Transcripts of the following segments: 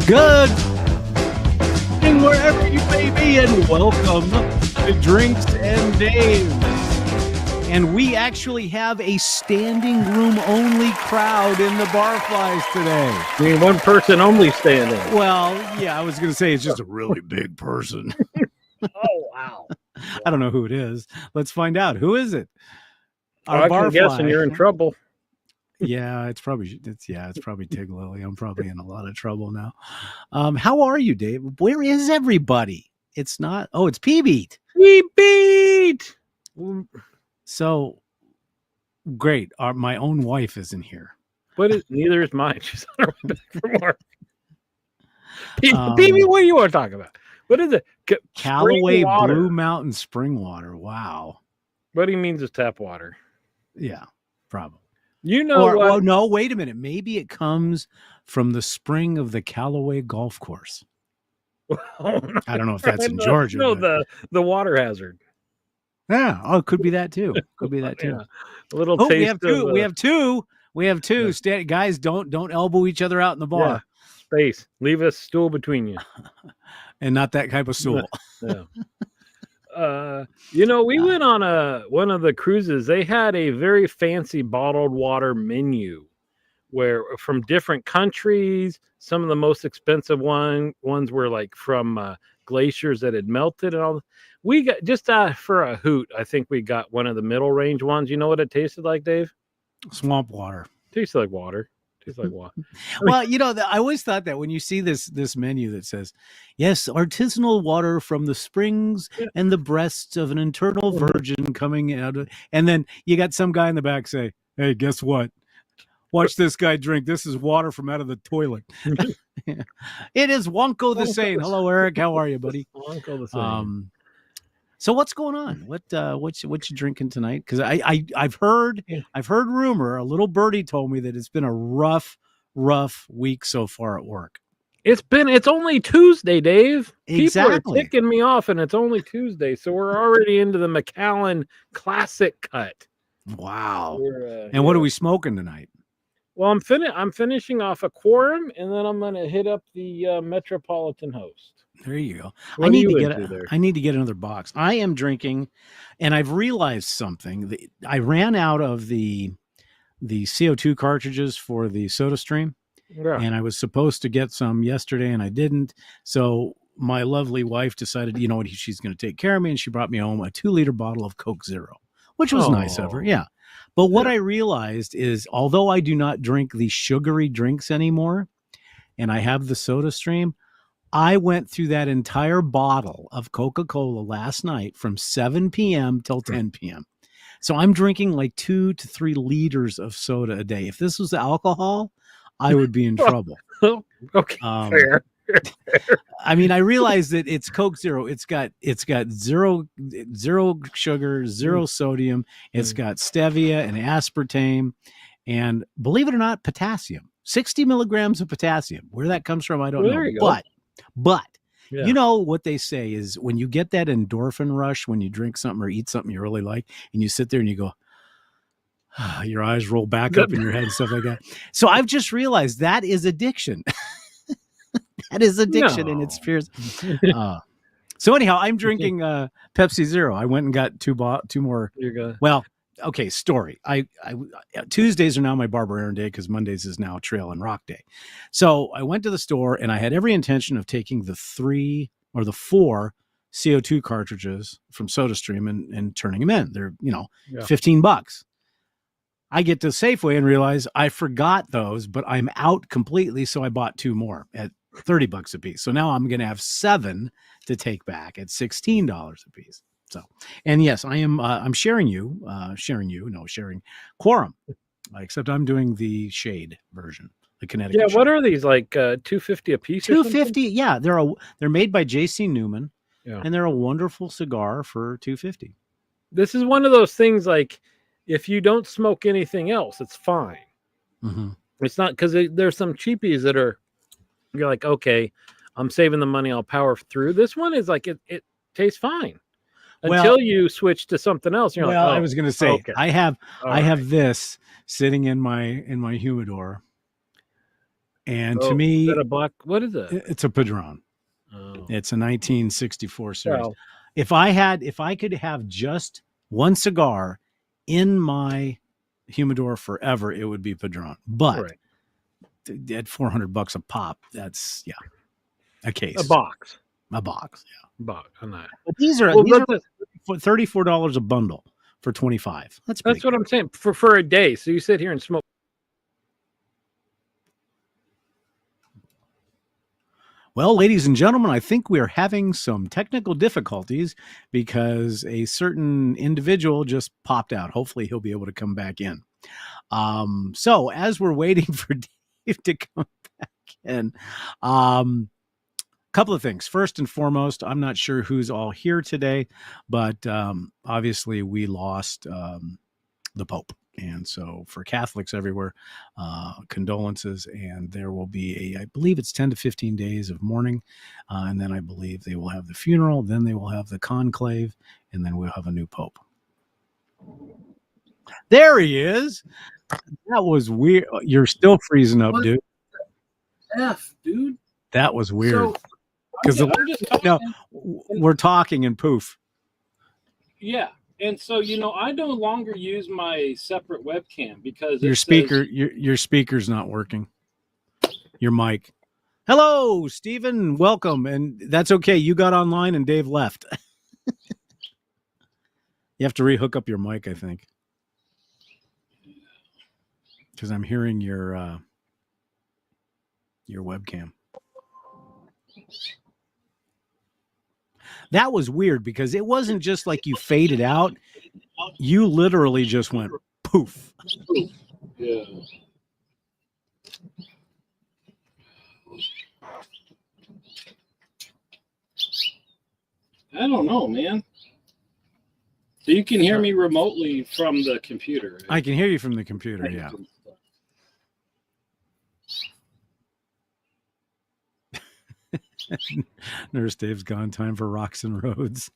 Good evening, wherever you may be, and welcome to Drinks and Daves. And we actually have a standing room only crowd in the Barflies today. I mean, one person only standing. Well, yeah, I was going to say it's just a really big person. Oh, wow. I don't know who it is. Let's find out. Who is it? Our I can guess, and you're in trouble. Yeah, it's probably Tig Lily. I'm probably in a lot of trouble now. How are you, Dave? Where is everybody? It's not. Oh, it's P-Beat. P-Beat. So great. My own wife isn't here. But neither is mine. She's on her way back from work. P-Beat, what do you want to talk about? What is it? Callaway Blue Mountain Spring Water. Wow. What he means is tap water. Yeah, probably. You know what? Oh, no, wait a minute. Maybe it comes from the spring of the Callaway Golf Course. I don't know if that's in Georgia. No, but the water hazard. Yeah. Oh, it could be that too. Could be that too. Yeah. A little taste. We have two. Yeah. Guys, don't elbow each other out in the bar. Yeah. Space. Leave a stool between you. And not that type of stool. Yeah. We went on one of the cruises. They had a very fancy bottled water menu where from different countries, some of the most expensive ones were like from glaciers that had melted and all. We got just for a hoot. I think we got one of the middle range ones. You know what it tasted like, Dave? Swamp water. Tasted like water. Like what? Well, I always thought that when you see this menu that says, yes, artisanal water from the springs and the breasts of an eternal virgin coming out of, and then you got some guy in the back say, hey, guess what? Watch this guy drink. This is water from out of the toilet. It is Wonko the Sane. Hello, Eric. How are you, buddy? Wonko the Sane. So what's going on? What you drinking tonight? Because I've heard rumor. A little birdie told me that it's been a rough week so far at work. It's only Tuesday, Dave. Exactly. People are ticking me off, and it's only Tuesday, so we're already into the Macallan Classic cut. Wow. And what are we smoking tonight? Well, I'm finishing off a quorum, and then I'm going to hit up the Metropolitan Host. There you go. I need to get another box. I am drinking, and I've realized something. I ran out of the CO2 cartridges for the SodaStream, and I was supposed to get some yesterday, and I didn't. So my lovely wife decided, she's going to take care of me, and she brought me home a 2-liter bottle of Coke Zero, which was nice of her. Yeah. But what I realized is, although I do not drink the sugary drinks anymore, and I have the SodaStream, I went through that entire bottle of Coca-Cola last night from 7 p.m. till 10 p.m. So I'm drinking like 2 to 3 liters of soda a day. If this was alcohol, I would be in trouble. Okay, fair. I mean, I realize that it's Coke Zero. It's got zero sugar, zero sodium. It's got stevia and aspartame, and believe it or not, potassium. 60 milligrams of potassium. Where that comes from, I don't know. But you know what they say is when you get that endorphin rush when you drink something or eat something you really like, and you sit there and you go, your eyes roll back up in your head and stuff like that. So I've just realized that is addiction. That is addiction in its fierce. So anyhow, I'm drinking Pepsi Zero. I went and got two more. Well, okay, story. I Tuesdays are now my Barber Aaron day because Mondays is now Trail and Rock Day. So I went to the store and I had every intention of taking the 3 or the 4 CO2 cartridges from SodaStream and turning them in. They're, $15. I get to Safeway and realize I forgot those, but I'm out completely. So I bought 2 more at $30 a piece. So now I'm going to have 7 to take back at $16 a piece. So, and yes, I am, I'm sharing Quorum, except I'm doing the shade version, the Connecticut. Yeah. What are these, like $2.50 a piece? $2.50. Yeah. They're made by JC Newman and they're a wonderful cigar for $2.50. This is one of those things, like if you don't smoke anything else, it's fine. Mm-hmm. It's not because there's some cheapies that you're like, okay, I'm saving the money. I'll power through. This one is like, it tastes fine. Until you switch to something else. You're I was going to say, okay. I have this sitting in my humidor, And Oh, to is me, that a buck? What is it? it's a Padron. Oh. It's a 1964 series. Well, If I could have just one cigar in my humidor forever, it would be Padron. But right. at $400 a pop, that's a case, A box. a box. Box. I'm not. But these are Well, $34 a bundle for 25. That's what I'm saying for a day. So you sit here and smoke. Well, ladies and gentlemen, I think we are having some technical difficulties because a certain individual just popped out. Hopefully, he'll be able to come back in. So as we're waiting for Dave to come back in, couple of things. First and foremost, I'm not sure who's all here today, but obviously we lost the Pope. And so for Catholics everywhere, condolences. And there will be I believe it's 10 to 15 days of mourning. And then I believe they will have the funeral. Then they will have the conclave. And then we'll have a new Pope. There he is. That was weird. You're still freezing up, dude. Dude. That was weird. Because we're talking and poof. Yeah. And so, I no longer use my separate webcam because your speaker's not working. Your mic. Hello, Stephen. Welcome. And that's okay. You got online and Dave left. You have to rehook up your mic, I think. Because I'm hearing your webcam. That was weird because it wasn't just like you faded out. You literally just went poof. Yeah. I don't know, man. So you can hear me remotely from the computer. Right? I can hear you from the computer, yeah. Nurse Dave's gone. Time for rocks and roads.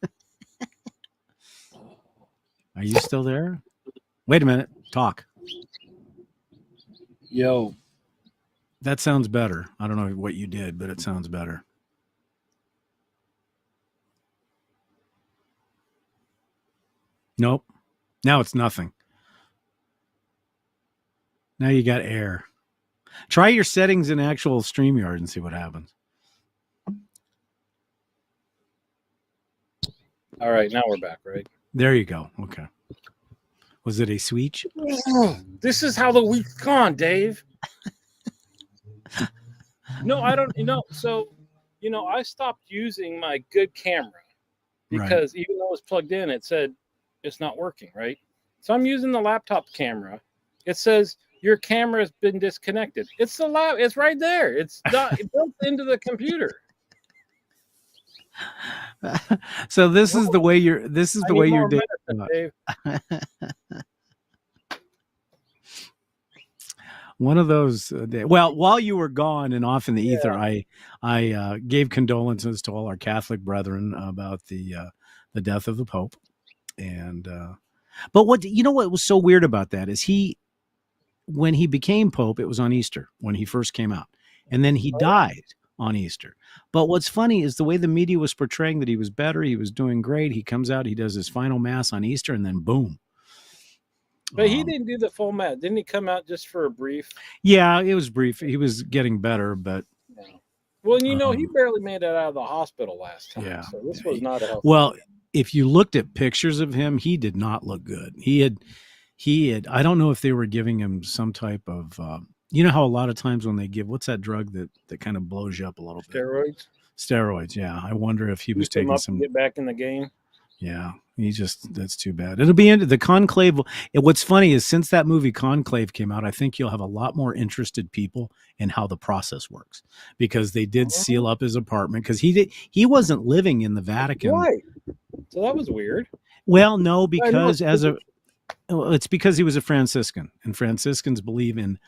Are you still there? Wait a minute. Talk. Yo. That sounds better. I don't know what you did, but it sounds better. Nope. Now it's nothing. Now you got air. Try your settings in actual StreamYard and see what happens. All right, now we're back, right? There you go. Okay. Was it a switch? This is how the week's gone, Dave. No, I don't. So, I stopped using my good camera because even though it was plugged in, it said it's not working, right? So I'm using the laptop camera. It says your camera has been disconnected. It's the lab. It's right there. It's not built into the computer. So this is the way you're. This is the way you're. Dave. One of those. Well, while you were gone and off in the ether, I gave condolences to all our Catholic brethren about the death of the Pope, and but what was so weird about that is when he became Pope, it was on Easter when he first came out, and then he died on Easter. But what's funny is the way the media was portraying that he was better, he was doing great. He comes out, he does his final mass on Easter, and then boom. But he didn't do the full mass. Didn't he come out just for a brief? Yeah, it was brief. He was getting better, but well, he barely made it out of the hospital last time. Yeah, so this was not a well. If you looked at pictures of him, he did not look good. He had. I don't know if they were giving him some type of. You know how a lot of times when they give what's that drug that kind of blows you up a little bit? Steroids. Yeah, I wonder if he was taking some. Get back in the game. Yeah, that's too bad. It'll be into the Conclave. What's funny is since that movie Conclave came out, I think you'll have a lot more interested people in how the process works because they did seal up his apartment because he wasn't living in the Vatican. Right. So that was weird. Well, no, because it's because he was a Franciscan, and Franciscans believe in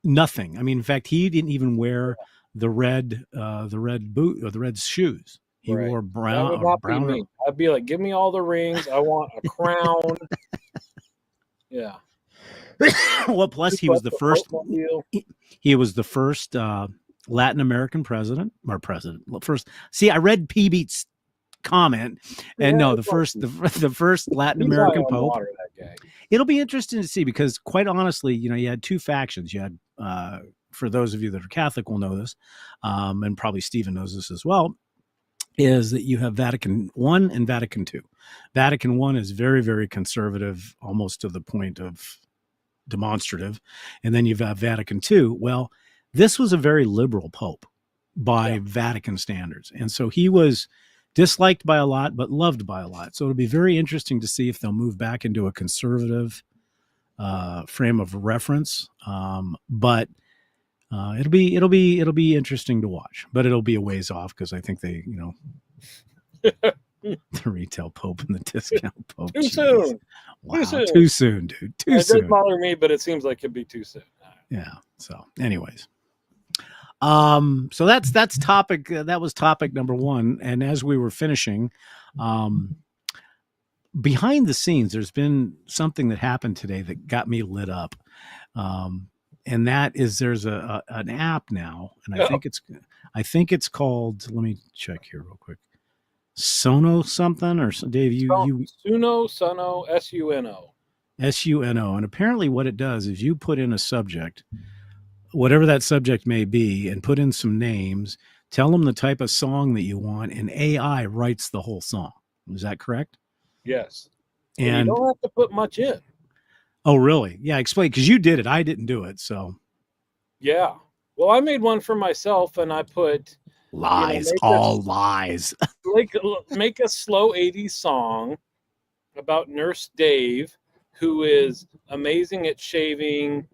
nothing. I mean, in fact, he didn't even wear the red boot or the red shoes. He wore brown. I'd be like, give me all the rings. I want a crown. Yeah. Well, plus Keep he was up the the first. Boatmobile. He was the first Latin American president, or president. First, see, I read P Beat's comment, and Yeah, no, it's like the first Latin he's high American on pope. water, that guy. It'll be interesting to see because, quite honestly, you had two factions. You had, for those of you that are Catholic, will know this, and probably Stephen knows this as well, is that you have Vatican I and Vatican II. Vatican I is very, very conservative, almost to the point of demonstrative. And then you've got Vatican II. Well, this was a very liberal pope by Vatican standards. And so he was disliked by a lot, but loved by a lot. So it'll be very interesting to see if they'll move back into a conservative frame of reference. But it'll be interesting to watch, but it'll be a ways off because I think they, the retail pope and the discount pope. Too soon. Wow, too soon, dude. Too soon. It does bother me, but it seems like it'd be too soon. Yeah. So, anyways, so that's topic. That was topic number one. And as we were finishing, behind the scenes, there's been something that happened today that got me lit up. And that is there's an app now, and I think it's called. Let me check here real quick. Sono something or Dave, Suno, Suno, SUNO. SUNO. And apparently what it does is you put in a subject, whatever that subject may be, and put in some names, tell them the type of song that you want, and AI writes the whole song. Is that correct? Yes. And you don't have to put much in. Oh, really? Yeah, explain, because you did it. I didn't do it, so. Yeah. Well, I made one for myself, and I put lies, all lies. Make a slow 80s song about Nurse Dave, who is amazing at shaving,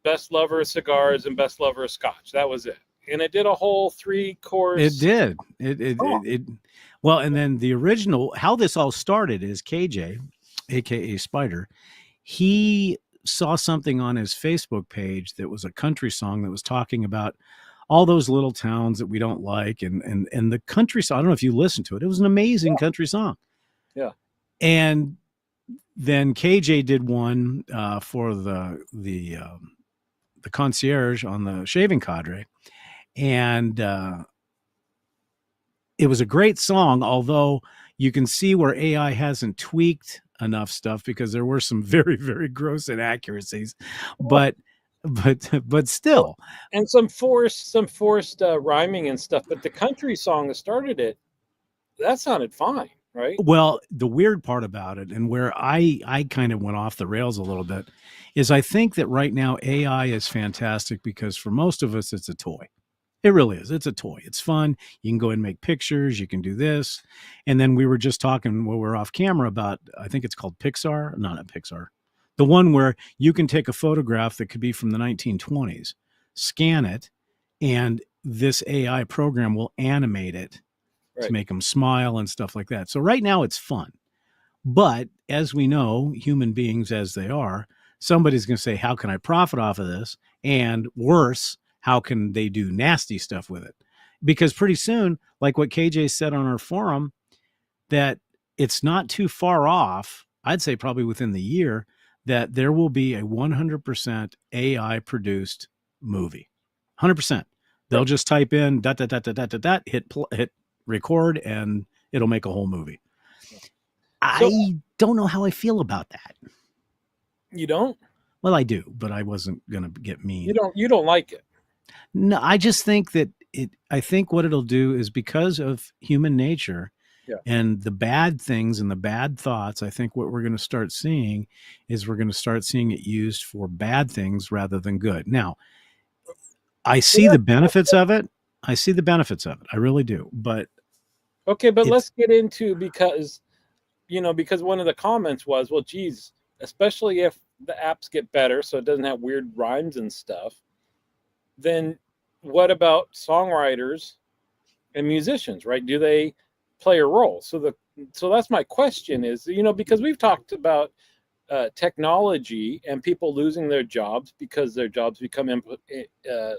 best lover of cigars, and best lover of scotch. That was it. And it did a whole 3-course. It did. It well, and then the original, how this all started is KJ, aka Spider. He saw something on his Facebook page that was a country song that was talking about all those little towns that we don't like, and the country song. I don't know if you listened to it. It was an amazing country song. Yeah. And then KJ did one for the concierge on the shaving cadre, and it was a great song. Although you can see where AI hasn't tweaked enough stuff because there were some very, very gross inaccuracies, but still, and some forced rhyming and stuff. But the country song that started it, that sounded fine, right? Well, the weird part about it, and where I kind of went off the rails a little bit, is I think that right now AI is fantastic because for most of us it's a toy. It really is. It's a toy. It's fun. You can go and make pictures. You can do this. And then we were just talking while we're off camera about, I think it's called Pixar. No, not Pixar. The one where you can take a photograph that could be from the 1920s, scan it, and this AI program will animate it to make them smile and stuff like that. So right now it's fun. But as we know, human beings as they are, somebody's going to say, how can I profit off of this? And worse, how can they do nasty stuff with it? Because pretty soon, like what KJ said on our forum, that it's not too far off, I'd say probably within the year, that there will be a 100% AI produced movie. 100%. They'll just type in ... hit record, and it'll make a whole movie. I don't know how I feel about that. You don't? Well, I do, but I wasn't going to get mean. You don't like it. No, I just think that I think what it'll do is because of human nature and the bad things and the bad thoughts, I think what we're going to start seeing is we're going to start seeing it used for bad things rather than good. Now, I see the benefits of it. I see the benefits of it. I really do. But okay, but let's get into because one of the comments was, well, geez, especially if the apps get better so it doesn't have weird rhymes and stuff, then what about songwriters and musicians, right? Do they play a role? So that's my question is, because we've talked about technology and people losing their jobs because their jobs become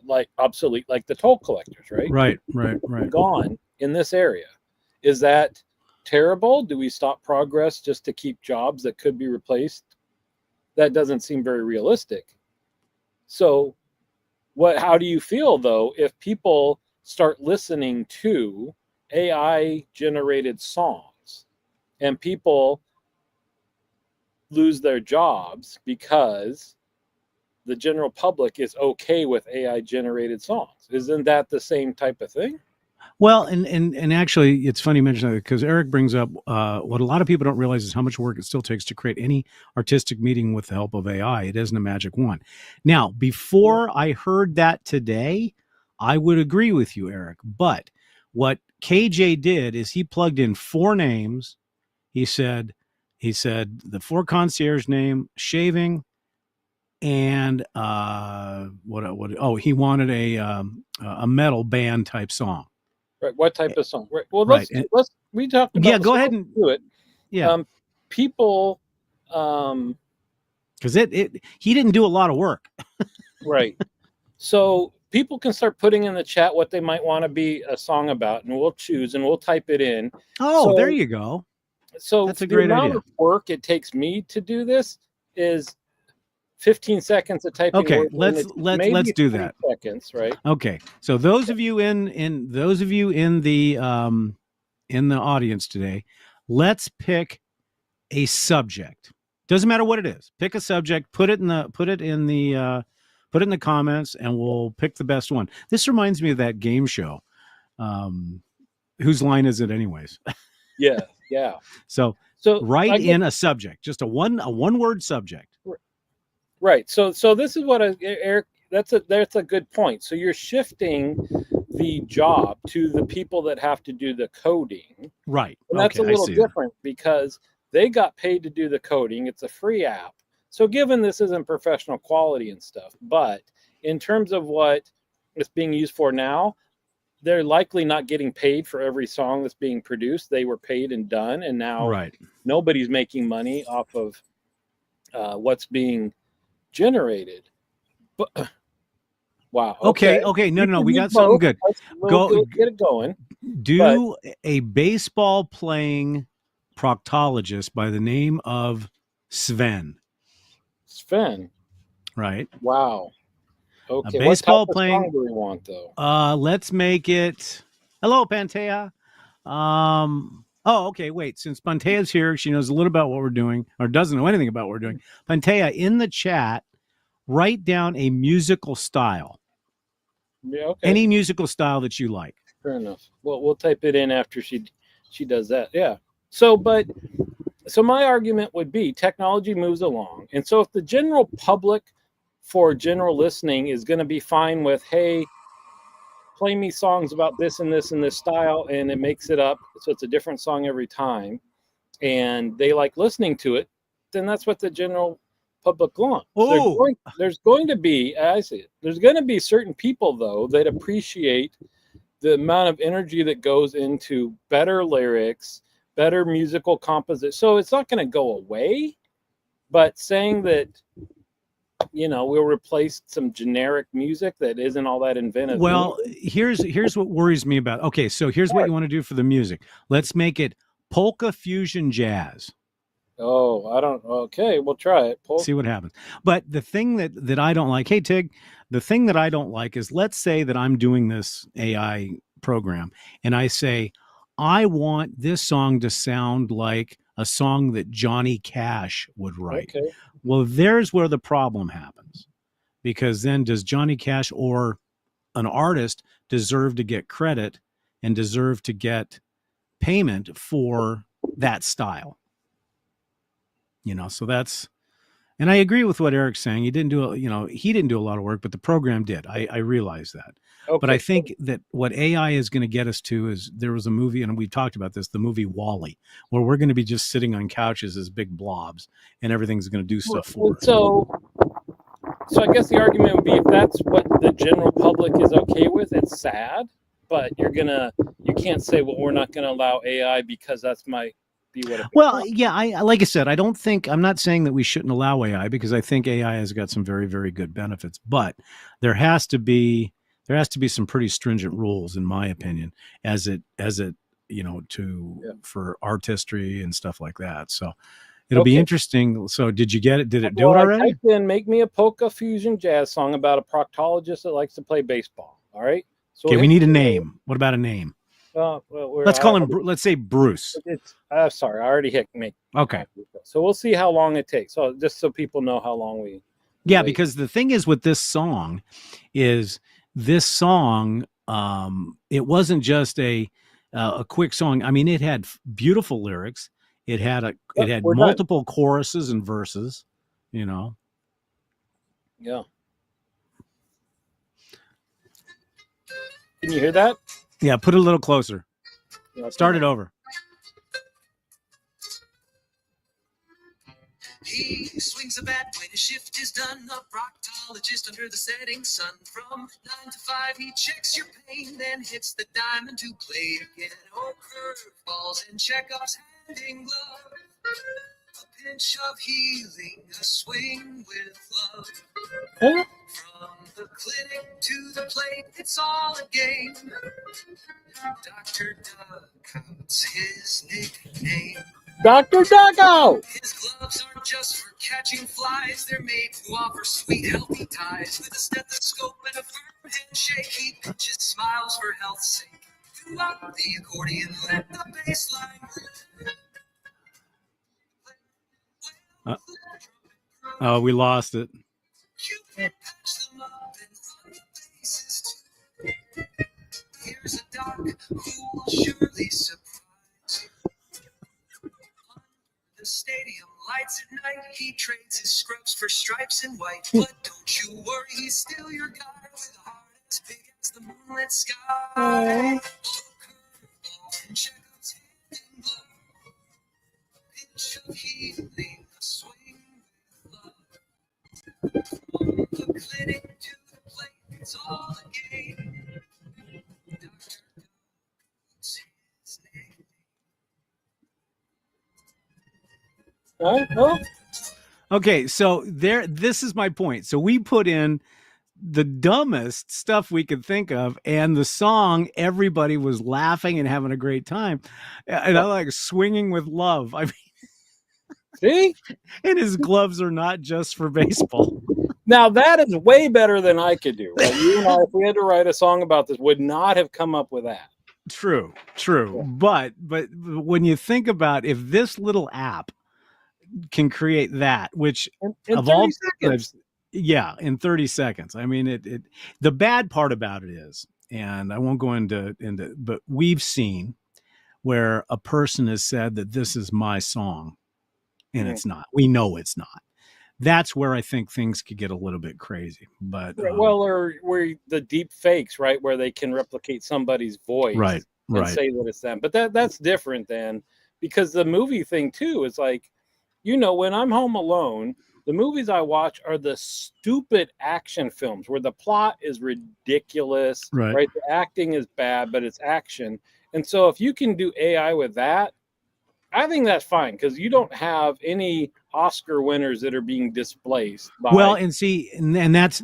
like obsolete, like the toll collectors, right? Right. Gone in this area. Is that terrible? Do we stop progress just to keep jobs that could be replaced? that doesn't seem very realistic. So how do you feel though if people start listening to AI generated songs and people lose their jobs because the general public is okay with AI generated songs? Isn't that the same type of thing? Well, and actually, it's funny you mention that because Eric brings up what a lot of people don't realize is how much work it still takes to create any artistic medium with the help of AI. It isn't a magic wand. Now, before I heard that today, I would agree with you, Eric. But what KJ did is he plugged in 4 names. He said the 4 concierge name, shaving, and what? Oh, he wanted a metal band type song. Right. What type of song? Right. Well, Right. we talked about. Yeah, go ahead and do it. Yeah. People. Because he didn't do a lot of work. Right. So people can start putting in the chat what they might want to be a song about, and we'll choose and we'll type it in. Oh, there you go. So that's a great idea. Of work it takes me to do this is 15 seconds of typing. Okay, let's do that. Seconds, right? Okay. So those of you in the audience today, let's pick a subject. Doesn't matter what it is. Pick a subject, put it in the comments, and we'll pick the best one. This reminds me of that game show. Whose line is it anyways? Yeah. So write in a subject, just a one word subject. Right. So this is what Eric. That's a good point. So you're shifting the job to the people that have to do the coding. Right. And that's a little different because they got paid to do the coding. It's a free app. So given this isn't professional quality and stuff, but in terms of what it's being used for now, they're likely not getting paid for every song that's being produced. They were paid and done, and now nobody's making money off of what's being generated. But wow. Okay. No. We got something good. Go get it going. Do a baseball playing proctologist by the name of Sven. Right. Wow. Okay. A baseball playing. What type of song do we want though? Let's make it. Hello, Pantea. Oh, okay. Wait. Since Pantea's here, she knows a little about what we're doing, or doesn't know anything about what we're doing. Pantea, in the chat, write down a musical style. Yeah. Okay. Any musical style that you like. Fair enough. Well, we'll type it in after she does that. Yeah. So my argument would be technology moves along, and so if the general public, for general listening, is going to be fine with, hey, play me songs about this and this and this style, and it makes it up so it's a different song every time, and they like listening to it, then that's what the general public wants. There's going to be, I see it, there's going to be certain people though that appreciate the amount of energy that goes into better lyrics, better musical composition. So it's not going to go away, but saying that, we'll replace some generic music that isn't all that inventive. Well, here's what worries me about. Okay, so here's what you want to do for the music. Let's make it polka fusion jazz. Oh, okay, we'll try it. See what happens. But the thing that I don't like, hey Tig, the thing that I don't like is, let's say that I'm doing this AI program and I say, I want this song to sound like a song that Johnny Cash would write. Okay. Well, there's where the problem happens, because then does Johnny Cash or an artist deserve to get credit and deserve to get payment for that style? So that's, and I agree with what Eric's saying. He didn't do a lot of work, but the program did. I realize that. Okay. But I think that what AI is going to get us to is, there was a movie, and we talked about this, the movie WALL-E, where we're going to be just sitting on couches as big blobs, and everything's going to do stuff for us. So I guess the argument would be, if that's what the general public is okay with, it's sad, but you can't say, well, we're not going to allow AI because that's my. Well, yeah, like I said, I'm not saying that we shouldn't allow AI, because I think AI has got some very, very good benefits, but there has to be some pretty stringent rules, in my opinion, for artistry and stuff like that. So, It'll be Okay. interesting. So did you get it? Did it do Well, it I already? typed in "make me a polka fusion jazz song about a proctologist that likes to play baseball." All right. So Okay, we'll we hit need a play. name. What about a name? Well, Let's call him. Let's say Bruce. It's sorry, I already hit make. Okay. So we'll see how long it takes. So just so people know how long we Yeah, wait. because the thing is with this song, it wasn't just a quick song. I mean, it had beautiful lyrics. It had We're done. multiple choruses and verses. You know. Yeah. Can you hear that? Yeah, put it a little closer. Yeah, Start it over. He swings a bat when his shift is done. A proctologist under the setting sun. From 9 to 5, he checks your pain, then hits the diamond to play again. Oh, curveballs and checkups, hand in glove. A pinch of healing, a swing with love. Huh? From the clinic to the plate, it's all a game. Dr. Dugout's his nickname. Dr. Dugout! His gloves aren't just for catching flies, they're made to offer sweet, healthy ties. With a stethoscope and a firm handshake, he pinches smiles for health's sake. Do up the accordion, let the bass line Oh, we lost it. You can patch them up and run the bases too. Here's a doc who will surely surprise you. The stadium lights at night, he trades his scrubs for stripes and white. But don't you worry, he's still your guy with a heart as big as the moonlit sky. Oh, curveball and checkups hand in glove. Pinch of healing, a swing with love. From the clinic to the plate, it's all a game. Dr. Dugout's his name. Oh, Okay, so this is my point. So we put in the dumbest stuff we could think of, and the song, everybody was laughing and having a great time. And I like swinging with love. I mean, see? and his gloves are not just for baseball. Now that is way better than I could do. Like, you and I, if we had to write a song about this, would not have come up with that. True. Yeah. But when you think about if this little app can create that, which In of 30 all seconds. yeah, in 30 seconds. I mean, it the bad part about it is, and I won't go into, but we've seen where a person has said that this is my song, and it's not. We know it's not. That's where I think things could get a little bit crazy. But Well, or where the deep fakes, right, where they can replicate somebody's voice, right, and say that it's them. But that's different than, because the movie thing too is like, when I'm home alone, the movies I watch are the stupid action films where the plot is ridiculous, Right. The acting is bad, but it's action. And so if you can do AI with that, I think that's fine, because you don't have any Oscar winners that are being displaced by. Well, and see, and that's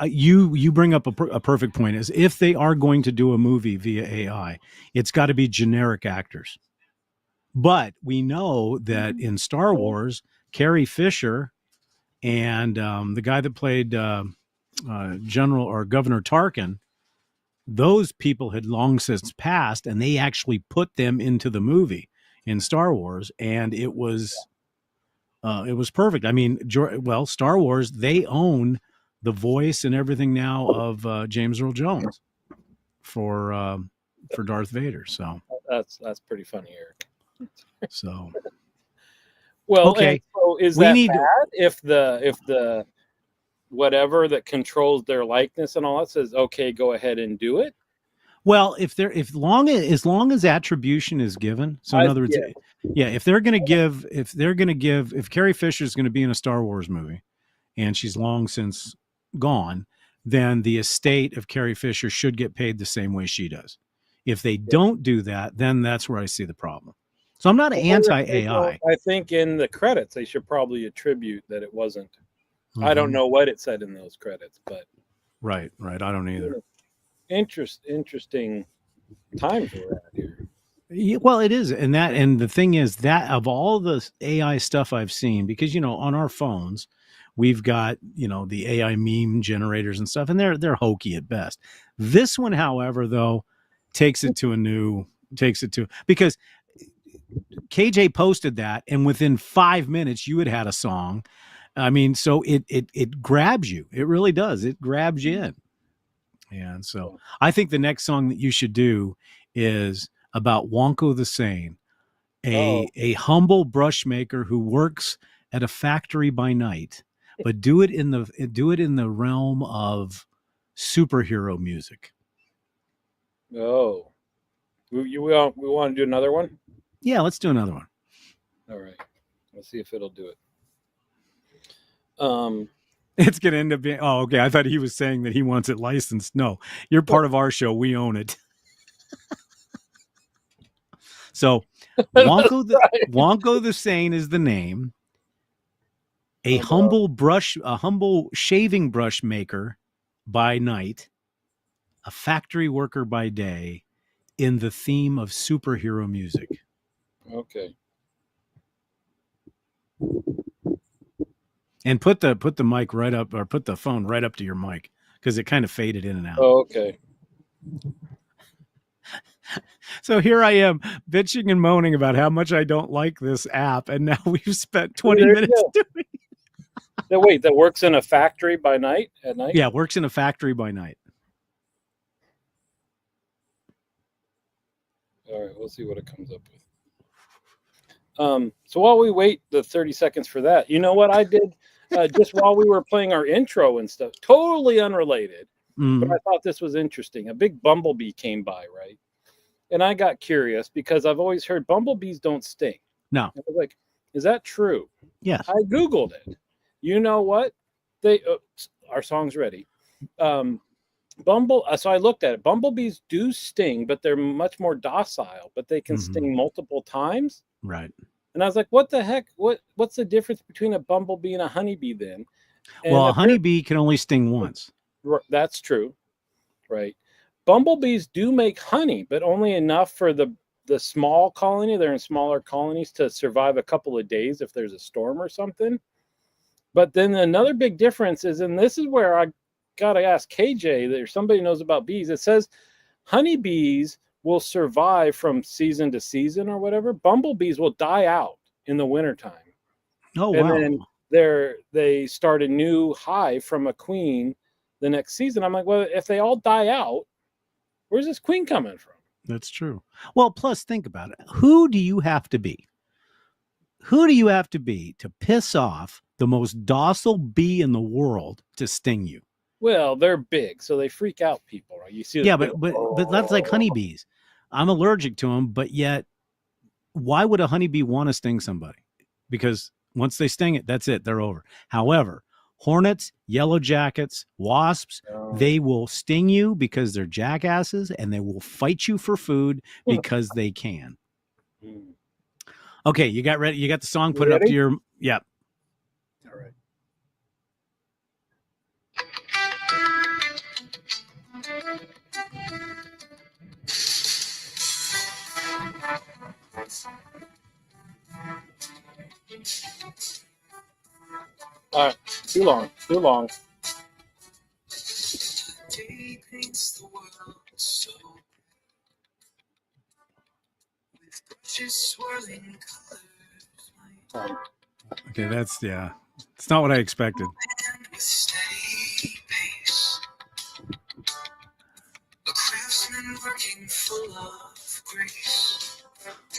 you bring up a perfect point. Is if they are going to do a movie via AI, it's got to be generic actors. But we know that in Star Wars, Carrie Fisher and the guy that played General or Governor Tarkin, those people had long since passed, and they actually put them into the movie in Star Wars, and it was perfect. I mean, Star Wars, they own the voice and everything now of James Earl Jones for Darth Vader. So That's pretty funny, Eric. So well, okay. So is that bad if the whatever that controls their likeness and all that says, okay, go ahead and do it? Well, as long as attribution is given, so in other words, if Carrie Fisher is going to be in a Star Wars movie, and she's long since gone, then the estate of Carrie Fisher should get paid the same way she does. If they don't do that, then that's where I see the problem. So I'm not anti-AI. I think in the credits they should probably attribute that it wasn't. Mm-hmm. I don't know what it said in those credits, but right. I don't either. Interesting times we're at here. Yeah, well, it is, and the thing is that of all the AI stuff I've seen, because on our phones, we've got the AI meme generators and stuff, and they're hokey at best. This one, however, though, takes it to because KJ posted that, and within 5 minutes, you had a song. I mean, so it grabs you. It really does. It grabs you in. And so I think the next song that you should do is about Wonko the Sane, a humble brush maker who works at a factory by night, but do it in the realm of superhero music. Oh, we want to do another one? Yeah, let's do another one. All right. Let's see if it'll do it. It's going to end up being, oh, okay. I thought he was saying that he wants it licensed. No, you're part of our show. We own it. So Wonko the Sane is the name. A humble shaving brush maker by night, a factory worker by day, in the theme of superhero music. Okay. And put the mic right up, or put the phone right up to your mic, because it kind of faded in and out. Oh, okay. So here I am bitching and moaning about how much I don't like this app, and now we've spent 20 minutes doing it. Wait, that works in a factory by night, at night? Yeah, works in a factory by night. All right, we'll see what it comes up with. So while we wait the 30 seconds for that, you know what I did just while we were playing our intro and stuff, totally unrelated, but I thought this was interesting. A big bumblebee came by, right? And I got curious because I've always heard bumblebees don't sting. No. I was like, is that true? Yes. I Googled it. You know what? Our song's ready. So I looked at it. Bumblebees do sting, but they're much more docile, but they can sting multiple times. Right. And I was like, what the heck? What's the difference between a bumblebee and a honeybee then? And well, a honeybee can only sting once. That's true. Right. Bumblebees do make honey, but only enough for the small colony. They're in smaller colonies to survive a couple of days if there's a storm or something. But then another big difference is, and this is where I got to ask KJ, that if somebody knows about bees, it says honeybees will survive from season to season or whatever. Bumblebees will die out in the wintertime. Oh, and wow. And then they start a new hive from a queen the next season. I'm like, well, if they all die out, where's this queen coming from? That's true. Well, plus think about it. Who do you have to be? Who do you have to be to piss off the most docile bee in the world to sting you? Well, they're big, so they freak out people, right? You see, yeah, but that's like honeybees. I'm allergic to them, but yet, why would a honeybee want to sting somebody? Because once they sting it, that's it. They're over. However, hornets, yellow jackets, wasps, they will sting you because they're jackasses, and they will fight you for food because they can. Okay, you got ready. You got the song. Put it up to your. Yeah. All right. All right. Too long. Day paints the world so with brushes swirling colors. Okay, that's it's not what I expected. And with steady pace, a craftsman working full of grace.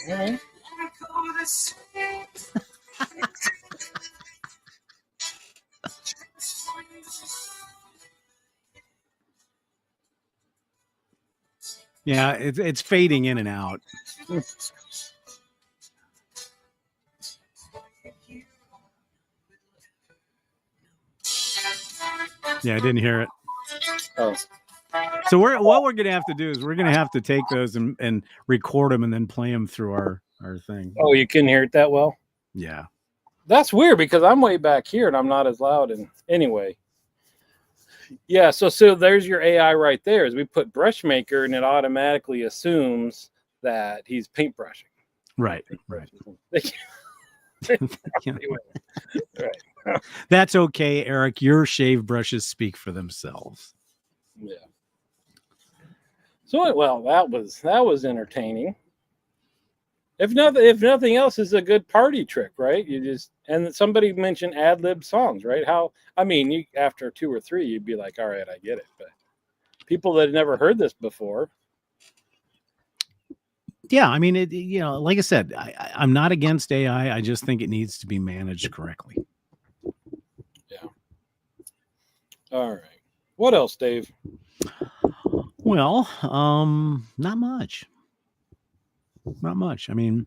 All right. Won't go the same. Yeah, it's fading in and out. Yeah, I didn't hear it. Oh. So what we're gonna have to do is we're gonna have to take those and record them and then play them through our thing. Oh, you couldn't hear it that well? Yeah. That's weird because I'm way back here and I'm not as loud. And anyway, yeah. So there's your AI right there. Is we put brush maker and it automatically assumes that he's paintbrushing. Right. Right. Yeah. Anyway, right. That's okay, Eric. Your shave brushes speak for themselves. Yeah. So well, that was entertaining. If nothing else, is a good party trick, right? You just, and somebody mentioned ad lib songs, right? How, I mean, you, after 2 or 3, you'd be like, all right, I get it. But people that had never heard this before. Yeah, I mean, like I said, I'm not against AI. I just think it needs to be managed correctly. Yeah. All right. What else, Dave? Well, not much. Not much. I mean,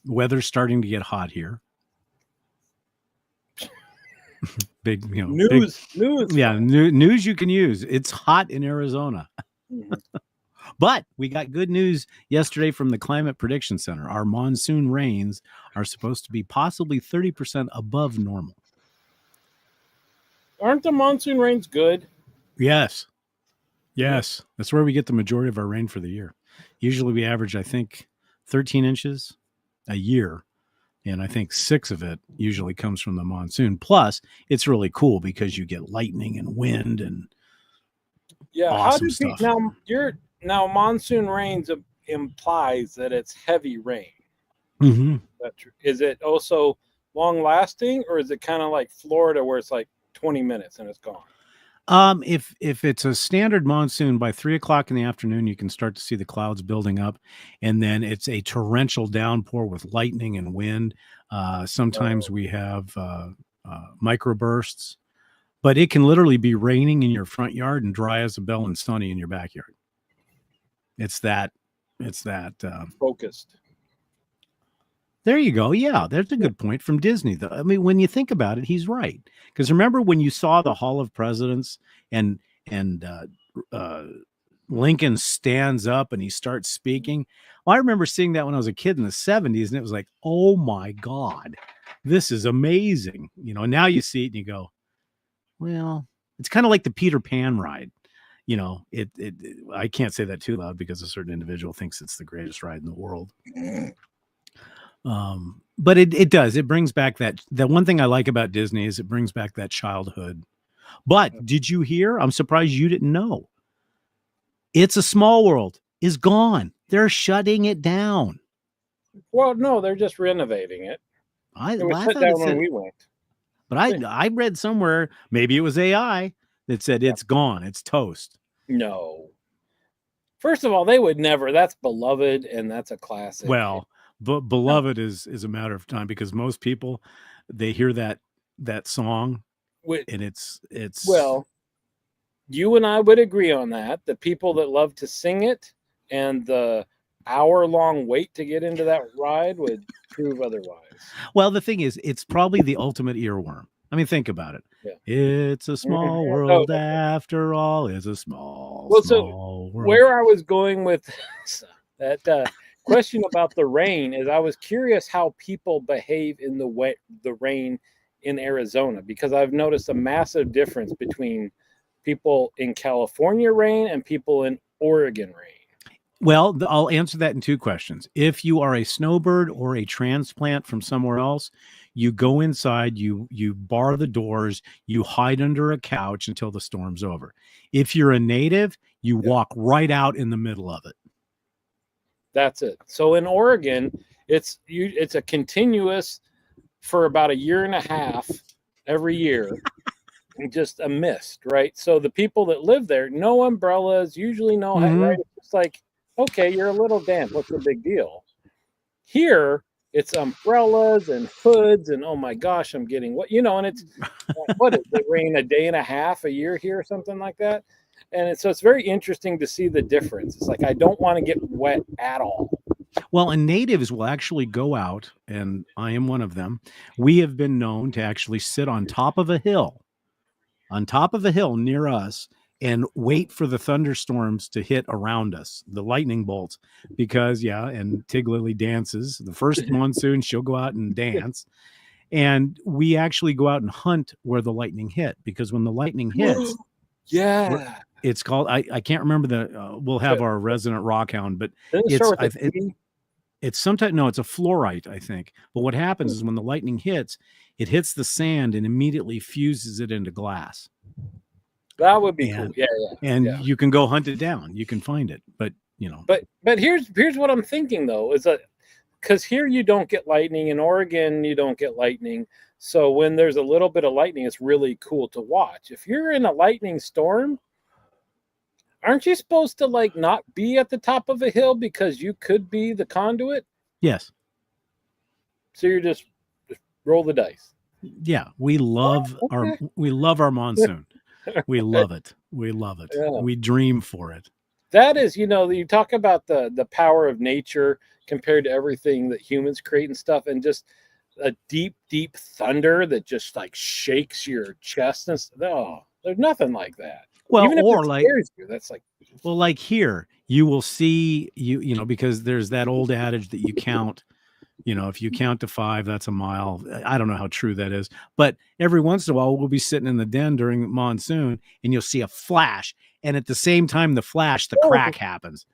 weather's starting to get hot here. Big, News. Yeah, news you can use. It's hot in Arizona. Mm-hmm. But we got good news yesterday from the Climate Prediction Center. Our monsoon rains are supposed to be possibly 30% above normal. Aren't the monsoon rains good? Yes. Yes. That's where we get the majority of our rain for the year. Usually we average, I think, 13 inches a year. And I think 6 of it usually comes from the monsoon. Plus, it's really cool because you get lightning and wind and awesome stuff. Now monsoon rains implies that it's heavy rain. Mm-hmm. That's true. Is it also long lasting, or is it kind of like Florida where it's like 20 minutes and it's gone? If it's a standard monsoon, by 3:00 in the afternoon, you can start to see the clouds building up, and then it's a torrential downpour with lightning and wind. Sometimes we have microbursts, but it can literally be raining in your front yard and dry as a bell and sunny in your backyard. It's that Focused. There you go. Yeah, that's a good point from Disney, though. I mean, when you think about it, he's right. Because remember when you saw the Hall of Presidents and Lincoln stands up and he starts speaking? Well, I remember seeing that when I was a kid in the 70s, and it was like, oh my God, this is amazing. And now you see it and you go, well, it's kind of like the Peter Pan ride. I can't say that too loud because a certain individual thinks it's the greatest ride in the world. But it does. It brings back that one thing I like about Disney is it brings back that childhood. But did you hear? I'm surprised you didn't know. It's a Small World is gone. They're shutting it down. Well, no, they're just renovating it. I shut thought down when we went. But I read somewhere, maybe it was AI, that said it's gone. It's toast. No. First of all, they would never. That's beloved, and that's a classic. Well, but beloved is a matter of time because most people, they hear that song and it's well, you and I would agree on that. The people that love to sing it and the hour-long wait to get into that ride would prove otherwise. Well, the thing is, it's probably the ultimate earworm. I mean, think about it. Yeah. It's a small world after all. It's a small world. Where I was going with that question about the rain is I was curious how people behave in the rain in Arizona, because I've noticed a massive difference between people in California rain and people in Oregon rain. Well, I'll answer that in 2 questions. If you are a snowbird or a transplant from somewhere else, you go inside, you bar the doors, you hide under a couch until the storm's over. If you're a native, you walk right out in the middle of it. That's it. So in Oregon, it's a continuous for about 1.5 years every year. Just a mist, right? So the people that live there, no umbrellas, usually no hat, right? It's like, okay, you're a little damp. What's the big deal? Here, it's umbrellas and hoods, and oh my gosh, I'm getting and it's what is it, rain 1.5 days a year here or something like that. And so it's very interesting to see the difference. It's like, I don't want to get wet at all. Well, and natives will actually go out, and I am one of them. We have been known to actually sit on top of a hill near us and wait for the thunderstorms to hit around us, the lightning bolts, because and Tig Lily dances. The first monsoon, she'll go out and dance. And we actually go out and hunt where the lightning hit, because when the lightning hits, It's called. I can't remember the. We'll have our resident rock hound, but Doesn't it it's start with a T? it's sometimes no, it's a fluorite, I think. But what happens is when the lightning hits, it hits the sand and immediately fuses it into glass. That would be And cool. Yeah, and yeah. you can go hunt it down. You can find it, but you know. But here's what I'm thinking though, is that because here you don't get lightning, in Oregon you don't get lightning. So when there's a little bit of lightning, it's really cool to watch. If you're in a lightning storm, aren't you supposed to like not be at the top of a hill because you could be the conduit? Yes. So you're just roll the dice. Yeah, we love our monsoon. We love it. We love it. Yeah. We dream for it. That is, you talk about the power of nature compared to everything that humans create and stuff, and just a deep, deep thunder that just like shakes your chest and stuff. Oh, there's nothing like that. Well, Even if or it like scares you, that's like, well, like here, you will see you know, because there's that old adage that you count, if you count to 5, that's a mile. I don't know how true that is, but every once in a while we'll be sitting in the den during monsoon and you'll see a flash. And at the same time, the flash, the crack happens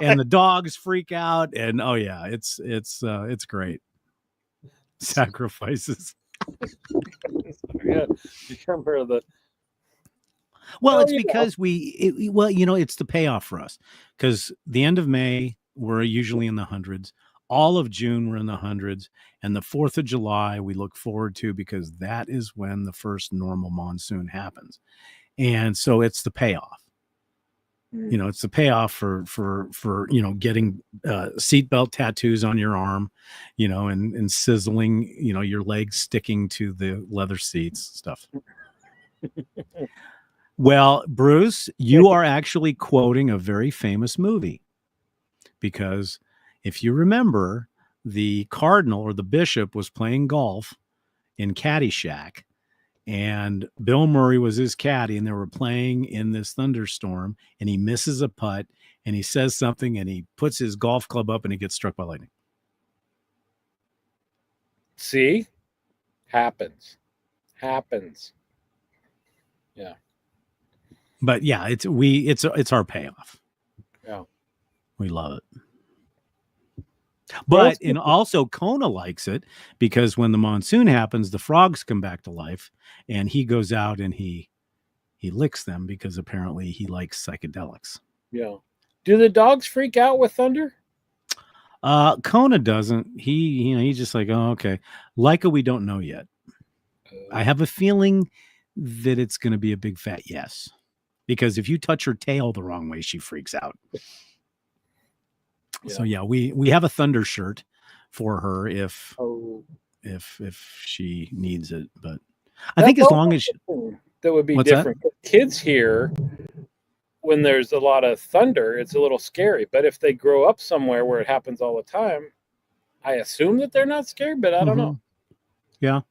and the dogs freak out. And oh yeah, it's great. Sacrifices. yeah, you remember the. Well, it's because it's the payoff for us, because the end of May, we're usually in the hundreds. All of June, we're in the hundreds. And the 4th of July, we look forward to, because that is when the first normal monsoon happens. And so it's the payoff. It's the payoff for getting seatbelt tattoos on your arm, and sizzling, your legs sticking to the leather seats, stuff. Well, Bruce, you are actually quoting a very famous movie, because if you remember, the cardinal or the bishop was playing golf in Caddyshack, and Bill Murray was his caddy, and they were playing in this thunderstorm, and he misses a putt, and he says something, and he puts his golf club up, and he gets struck by lightning. See, happens. Yeah. But yeah, it's our payoff. Yeah. We love it. But and also Kona likes it, because when the monsoon happens, the frogs come back to life, and he goes out and he licks them, because apparently he likes psychedelics. Yeah. Do the dogs freak out with thunder? Kona doesn't. He's just like, oh, okay. Leica, we don't know yet. I have a feeling that it's going to be a big fat yes, because if you touch her tail the wrong way, she freaks out. Yeah. So yeah, we have a thunder shirt for her if she needs it, but I think as long as that would be different. That? Kids here, when there's a lot of thunder, it's a little scary. But if they grow up somewhere where it happens all the time, I assume that they're not scared, but I don't know. Yeah.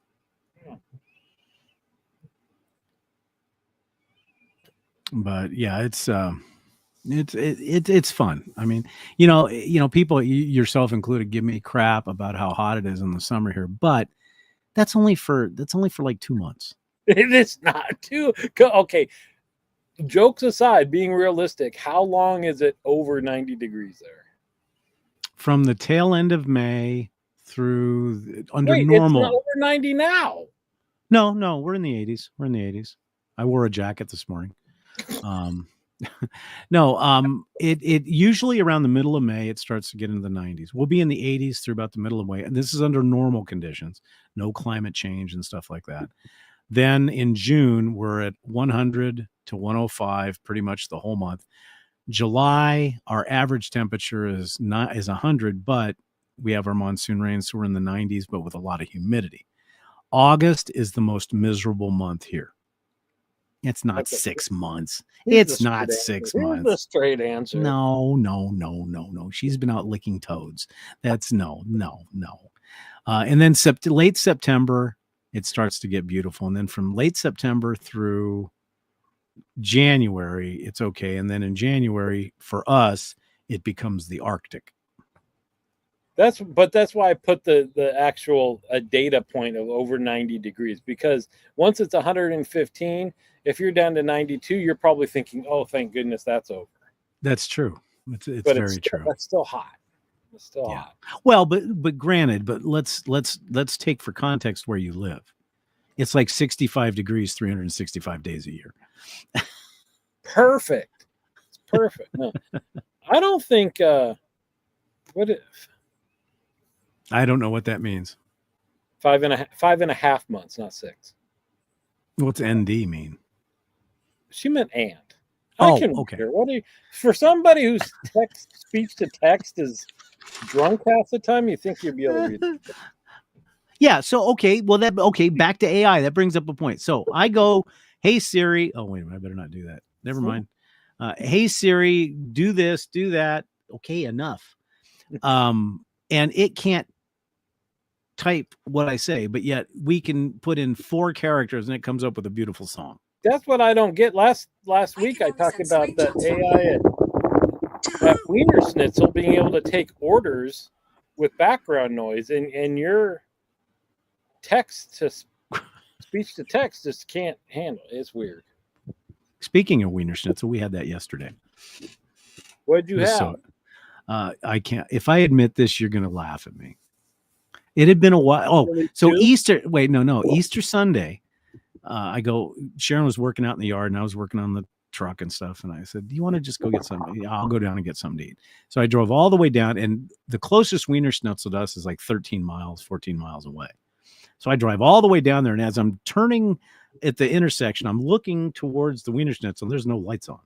But yeah, it's fun. I mean, people, yourself included, give me crap about how hot it is in the summer here, but that's only for like 2 months. It is not too okay. Jokes aside, being realistic, how long is it over 90 degrees there? From the tail end of May through normal. It's not over 90 now. No, we're in the 80s. We're in the 80s. I wore a jacket this morning. It usually around the middle of May, it starts to get into the 90s. We'll be in the 80s through about the middle of May. And this is under normal conditions, no climate change and stuff like that. Then in June, we're at 100 to 105 pretty much the whole month. July, our average temperature is 100, but we have our monsoon rain, so we're in the 90s, but with a lot of humidity. August is the most miserable month here. It's not 6 months. It's not 6 months. Here's the straight answer. No. She's been out licking toads. That's no. And then late September, it starts to get beautiful. And then from late September through January, it's okay. And then in January, for us, it becomes the Arctic. That's why I put the actual data point of over 90 degrees, because once it's 115, if you're down to 92, you're probably thinking, oh, thank goodness that's over. That's true. It's But very true. That's still hot. It's still Yeah. hot. Well, but granted, but let's take for context where you live. It's like 65 degrees 365 days a year. Perfect. It's perfect. No. I don't think what if I don't know what that means. 5.5 months, not 6. What's ND mean? She meant and. Okay. What do you, for somebody whose speech to text is drunk half the time, you think you'd be able to read it. Yeah. So back to AI. That brings up a point. So I go, hey Siri. Oh wait a minute, I better not do that. Never mind. Hey Siri, do this, do that. Okay, enough. And it can't type what I say, but yet we can put in 4 characters and it comes up with a beautiful song. That's what I don't get. Last week I talked about the AI at Wiener Schnitzel being able to take orders with background noise, and your text to speech to text just can't handle it. It's weird. Speaking of Wiener Schnitzel, we had that yesterday. What did you have? So, I can't. If I admit this, you're going to laugh at me. It had been a while. Oh, so Easter. Wait, no. Easter Sunday. Sharon was working out in the yard and I was working on the truck and stuff. And I said, do you want to just go get something? Yeah, I'll go down and get something to eat. So I drove all the way down, and the closest Wiener Schnitzel to us is like 14 miles away. So I drive all the way down there. And as I'm turning at the intersection, I'm looking towards the Wiener Schnitzel. There's no lights on.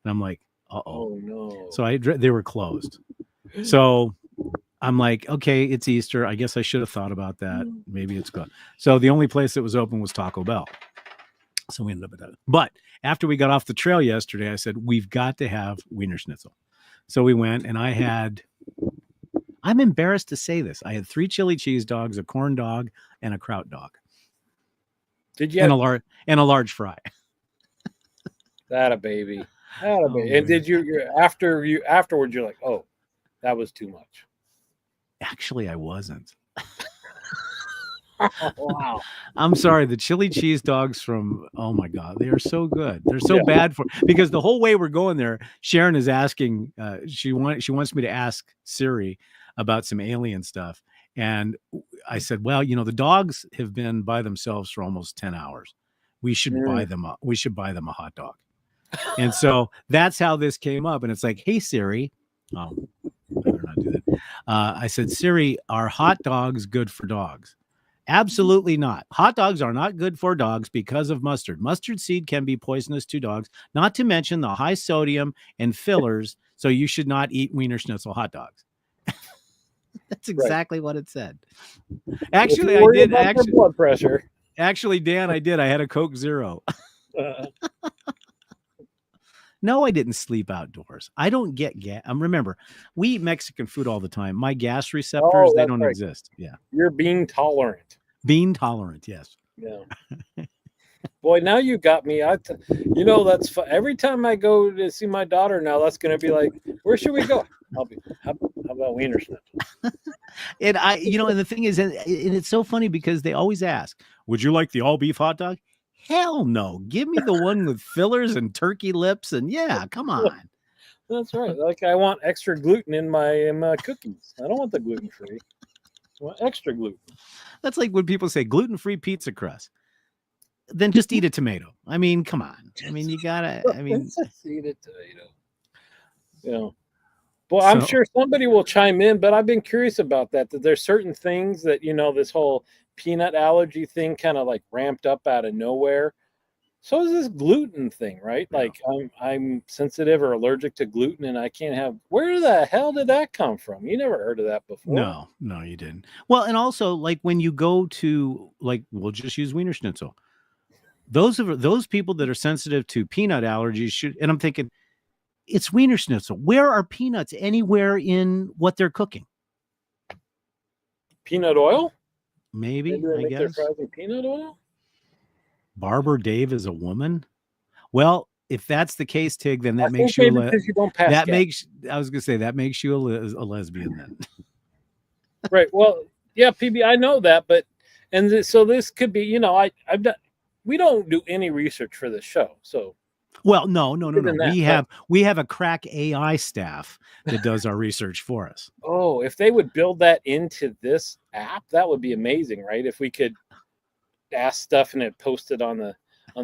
And I'm like, oh no. So they were closed. So I'm like, okay, it's Easter. I guess I should have thought about that. Maybe it's good. So the only place that was open was Taco Bell. So we ended up at that. But after we got off the trail yesterday, I said, we've got to have Wiener Schnitzel. So we went, and I'm embarrassed to say this, I had 3 chili cheese dogs, a corn dog, and a kraut dog. Did you and a large fry. That a baby. And did afterwards you're like, oh, that was too much? Actually, I wasn't. Wow. I'm sorry. The chili cheese dogs from, oh my God, they are so good. They're so bad because the whole way we're going there, Sharon is asking, she wants me to ask Siri about some alien stuff. And I said, well, the dogs have been by themselves for almost 10 hours. We should buy them up. We should buy them a hot dog. And so that's how this came up. And it's like, hey, Siri. Oh, I better not do that. I said, Siri, are hot dogs good for dogs? Absolutely not. Hot dogs are not good for dogs because of mustard. Mustard seed can be poisonous to dogs, not to mention the high sodium and fillers. So you should not eat Wiener Schnitzel hot dogs. That's exactly what it said. Actually, I did. Actually, blood pressure. Actually, Dan, I did. I had a Coke Zero. No, I didn't sleep outdoors. I don't get gas. Remember, we eat Mexican food all the time. My gas receptors, they don't exist. Yeah. You're bean tolerant. Bean tolerant, yes. Yeah. Boy, now you got me. That's fun. Every time I go to see my daughter now, that's going to be like, where should we go? How about Wiener Schnitzel? And and the thing is, and it's so funny because they always ask, would you like the all beef hot dog? Hell no. Give me the one with fillers and turkey lips. And come on. That's right. Like I want extra gluten in my cookies. I don't want the gluten-free. I want extra gluten. That's like when people say gluten-free pizza crust. Then just eat a tomato. I mean, come on. I mean, you gotta, just eat a tomato. Well, I'm sure somebody will chime in, but I've been curious about that there's certain things that, this whole peanut allergy thing kind of like ramped up out of nowhere. So is this gluten thing, right? Yeah. Like I'm sensitive or allergic to gluten and I can't have, where the hell did that come from? You never heard of that before. No, you didn't. Well, and also like when you go to we'll just use Wiener Schnitzel. Those people that are sensitive to peanut allergies should, and I'm thinking, it's Wiener Schnitzel. Where are peanuts anywhere in what they're cooking? Peanut oil? Maybe I guess. Their fries in peanut oil? Barber Dave is a woman. Well, if that's the case, Tig, then that makes you I was going to say that makes you a lesbian then. Right. Well, yeah, PB, I know that, but so this could be, I've done. We don't do any research for this show, so Well, no. Given that, We have a crack AI staff that does our research for us. oh, if they would build that into this app, that would be amazing, right? If we could ask stuff and it posted on the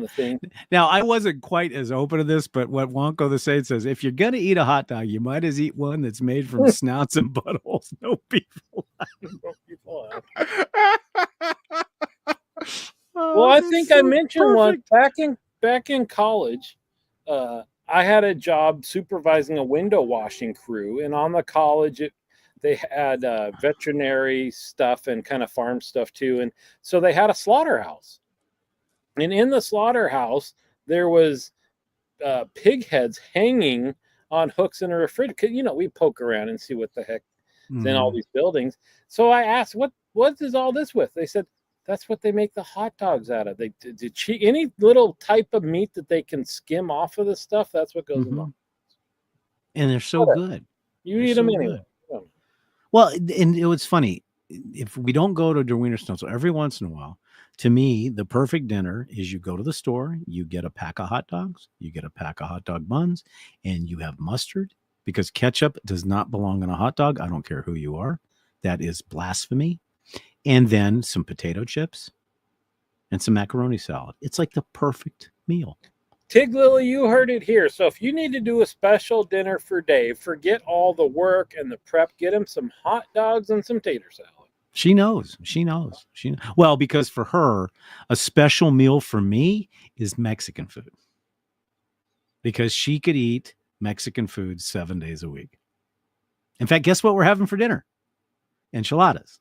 thing. Now, I wasn't quite as open to this, but what Wonko the Sage says, if you're gonna eat a hot dog, you might as eat one that's made from snouts and buttholes. No people. Well, I think I mentioned one back in college. I had a job supervising a window washing crew, and on the college, they had veterinary stuff and kind of farm stuff too, and so they had a slaughterhouse. And in the slaughterhouse, there was pig heads hanging on hooks in a refrigerator. We poke around and see what the heck is in all these buildings. So I asked, what is all this with? They said, that's what they make the hot dogs out of. Any little type of meat that they can skim off of the stuff, that's what goes in them. And they're so good. You eat them anyway. Yeah. Well, and it was funny. If we don't go to Der Wiener Schnitzel every once in a while, to me, the perfect dinner is you go to the store, you get a pack of hot dogs, you get a pack of hot dog buns, and you have mustard, because ketchup does not belong on a hot dog. I don't care who you are. That is blasphemy. And then some potato chips and some macaroni salad. It's like the perfect meal. Tig Lily, you heard it here. So if you need to do a special dinner for Dave, forget all the work and the prep. Get him some hot dogs and some tater salad. She knows. Well, because for her, a special meal for me is Mexican food. Because she could eat Mexican food 7 days a week. In fact, guess what we're having for dinner? Enchiladas.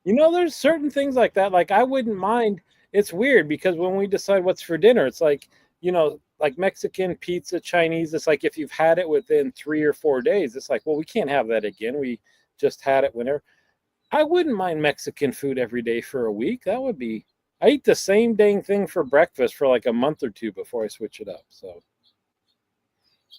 There's certain things like that. Like, I wouldn't mind. It's weird because when we decide what's for dinner, it's like, like Mexican pizza, Chinese. It's like if you've had it within 3 or 4 days, it's like, well, we can't have that again. We just had it whenever. I wouldn't mind Mexican food every day for a week. That would be. I eat the same dang thing for breakfast for like a month or two before I switch it up. So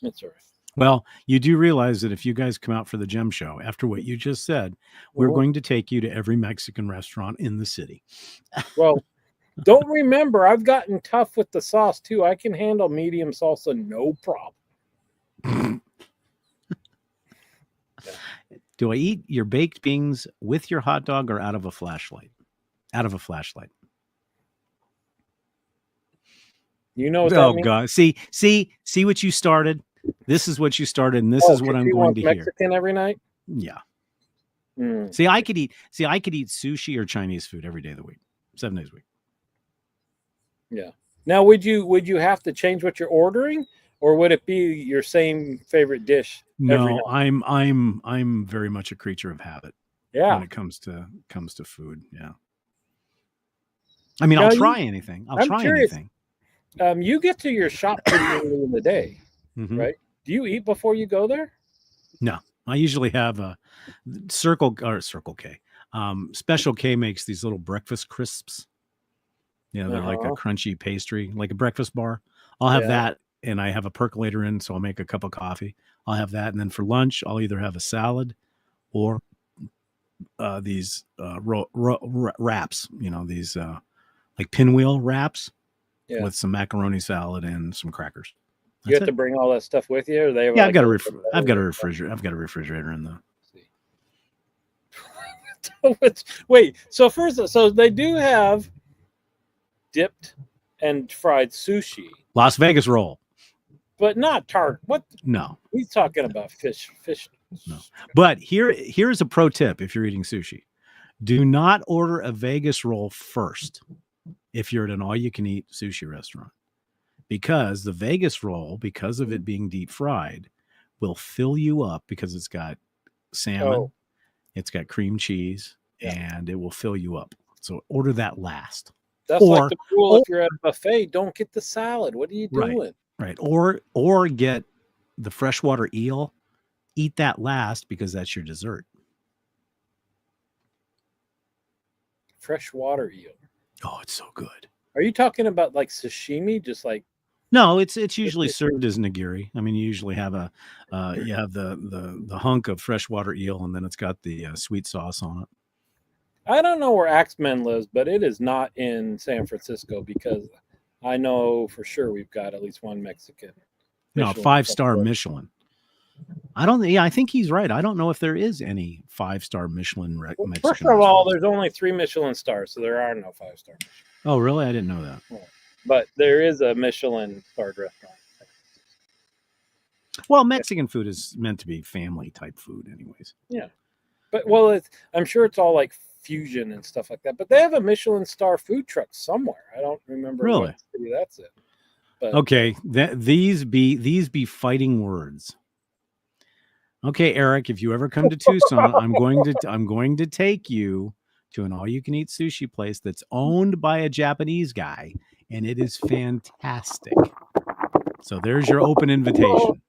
it's all right. Well, you do realize that if you guys come out for the Gem Show, after what you just said, we're going to take you to every Mexican restaurant in the city. Well, don't remember, I've gotten tough with the sauce too. I can handle medium salsa, no problem. Do I eat your baked beans with your hot dog or out of a flashlight? Out of a flashlight. You know what that means? God. See what you started? This is what you started, and this is what I'm going to hear. Mexican every night? Yeah. See, I could eat sushi or Chinese food every day of the week, 7 days a week. Yeah. Now, would you have to change what you're ordering, or would it be your same favorite dish? No, I'm very much a creature of habit. Yeah. When it comes to food, yeah. I mean, I'll try anything. I'm curious. Anything. You get to your shop pretty early in the day, right? Do you eat before you go there? No, I usually have a Circle K. Special K makes these little breakfast crisps. They're like a crunchy pastry, like a breakfast bar. I'll have that, and I have a percolator in, so I'll make a cup of coffee. I'll have that, and then for lunch, I'll either have a salad or these wraps. These like pinwheel wraps with some macaroni salad and some crackers. You have to bring all that stuff with you, or they? Yeah, I've got a refrigerator. I've got a refrigerator in the. Wait, so they do have dipped and fried sushi. Las Vegas roll. But not tart. What? No. He's talking about fish. No. But here's a pro tip if you're eating sushi. Do not order a Vegas roll first if you're at an all-you-can-eat sushi restaurant. Because the Vegas roll, because of it being deep fried, will fill you up because it's got salmon, it's got cream cheese, and it will fill you up. So order that last. That's like the rule if you're at a buffet, don't get the salad. What are you doing? Right. Or get the freshwater eel. Eat that last because that's your dessert. Freshwater eel. Oh, it's so good. Are you talking about like sashimi? Just like No, it's usually served as nigiri. I mean, you usually have you have the hunk of freshwater eel, and then it's got the sweet sauce on it. I don't know where Axemen lives, but it is not in San Francisco because I know for sure we've got at least one Mexican. No, Michelin 5-star restaurant. Michelin. I don't. Yeah, I think he's right. I don't know if there is any 5-star Michelin Well, Mexican first of all, restaurants. there's only 3 Michelin stars, so there are no 5-star. Oh, really? I didn't know that. But there is a Michelin starred restaurant. Well, Mexican food is meant to be family type food, anyways. Yeah, but well, I'm sure it's all like fusion and stuff like that. But they have a Michelin star food truck somewhere. I don't remember Really? what city that's in. But Okay, these be fighting words. Okay, Eric, if you ever come to Tucson, I'm going to take you to an all-you-can-eat sushi place that's owned by a Japanese guy, and it is fantastic. So there's your open invitation.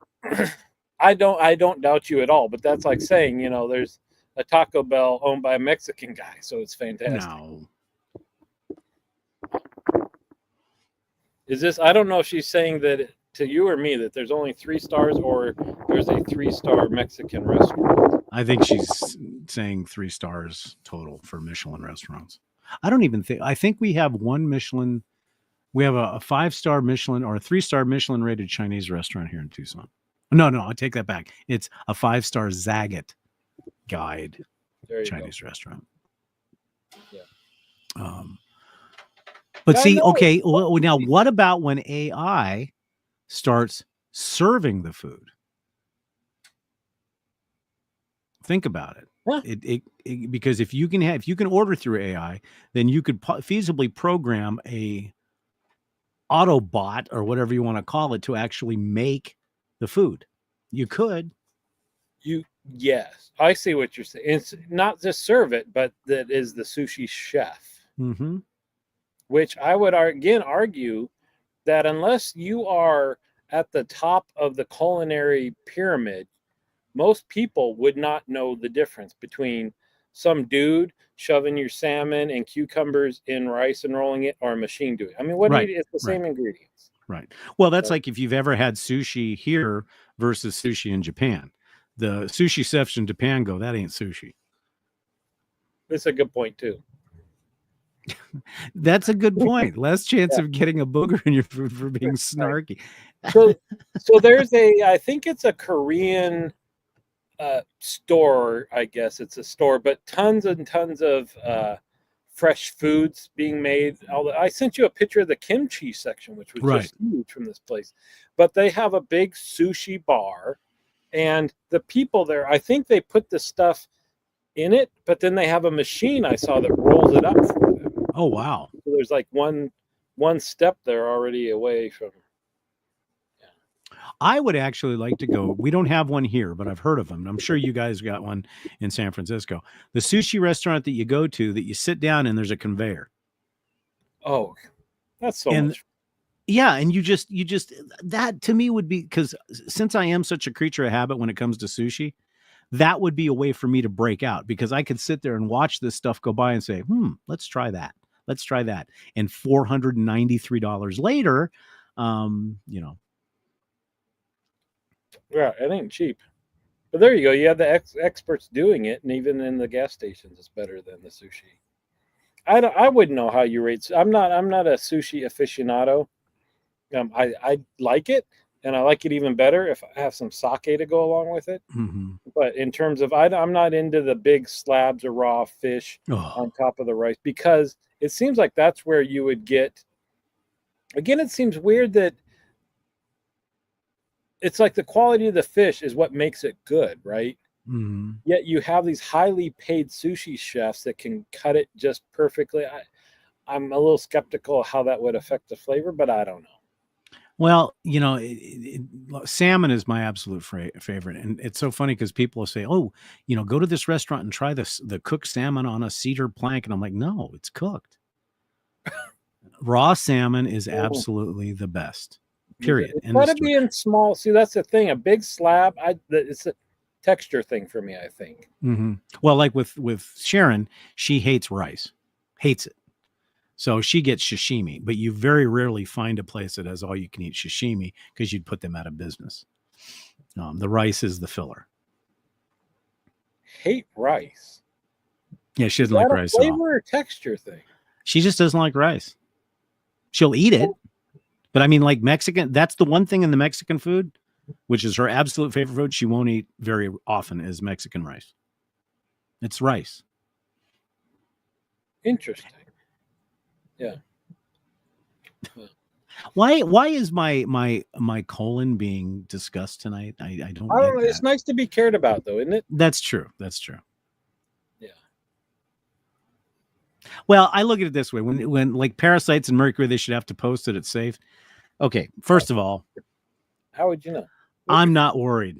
I don't doubt you at all. But that's like saying, there's a Taco Bell owned by a Mexican guy, so it's fantastic. No. Is this? I don't know if she's saying that to you or me that there's only 3 stars, or there's a 3-star Mexican restaurant. I think she's saying 3 stars total for Michelin restaurants. I don't even think. I think we have one Michelin. We have a 5-star Michelin or a 3-star Michelin rated Chinese restaurant here in Tucson. No, I take that back. It's a 5-star Zagat guide Chinese restaurant. Yeah. But I see, know. okay, well, now what about when AI starts serving the food? Think about it. Huh. It because if you can order through AI, then you could feasibly program a Autobot or whatever you want to call it to actually make the food. You could. Yes, I see what you're saying. It's not just serve it, but that is the sushi chef. Mm-hmm. Which I would again argue that unless you are at the top of the culinary pyramid, most people would not know the difference between some dude shoving your salmon and cucumbers in rice and rolling it, or a machine doing it. I mean, it's the same ingredients. Right. Well, that's like if you've ever had sushi here versus sushi in Japan. The sushi chefs in Japan go, that ain't sushi. That's a good point too. That's a good point. Less chance of getting a booger in your food for being snarky. So there's I think it's a Korean store. I guess it's a store, but tons and tons of fresh foods being made. I sent you a picture of the kimchi section, which was just huge from this place. But they have a big sushi bar, and the people there, I think they put the stuff in it, but then they have a machine I saw that rolls it up for them. Oh, wow. So there's like one step there already away from. I would actually like to go. We don't have one here, but I've heard of them. I'm sure you guys got one in San Francisco. The sushi restaurant that you go to, that you sit down and there's a conveyor. Oh, that's so much. Yeah, and you just that to me would be, because since I am such a creature of habit when it comes to sushi, that would be a way for me to break out, because I could sit there and watch this stuff go by and say, let's try that. Let's try that. And $493 later, Yeah, it ain't cheap. But there you go. You have the experts doing it, and even in the gas stations, it's better than the sushi. I wouldn't know how you rate. I'm not a sushi aficionado. I like it, and I like it even better if I have some sake to go along with it. Mm-hmm. But in terms of, I'm not into the big slabs of raw fish on top of the rice, because it seems like that's where you would get. Again, it seems weird that it's like the quality of the fish is what makes it good, right? Mm-hmm. Yet you have these highly paid sushi chefs that can cut it just perfectly. I'm a little skeptical of how that would affect the flavor, but I don't know. Well, salmon is my absolute favorite. And it's so funny because people will say, go to this restaurant and try the cooked salmon on a cedar plank. And I'm like, no, it's cooked. Raw salmon is absolutely the best, period. It's got to be in small. See, that's the thing. A big slab, it's a texture thing for me, I think. Mm-hmm. Well, like with Sharon, she hates rice, hates it. So she gets sashimi, but you very rarely find a place that has all you can eat sashimi because you'd put them out of business. The rice is the filler. Hate rice. Yeah, she Is doesn't like that a rice at all. flavor or texture thing? She just doesn't like rice. She'll eat it, but I mean, like Mexican, that's the one thing in the Mexican food, which is her absolute favorite food, she won't eat very often, is Mexican rice. It's rice. Interesting. Yeah. Why is my colon being discussed tonight? I don't I get don't know. that. It's nice to be cared about, though, isn't it? That's true. That's true. Yeah. Well, I look at it this way: when like parasites and mercury, they should have to post that it's safe. Okay, first of all, How would you know? I'm not worried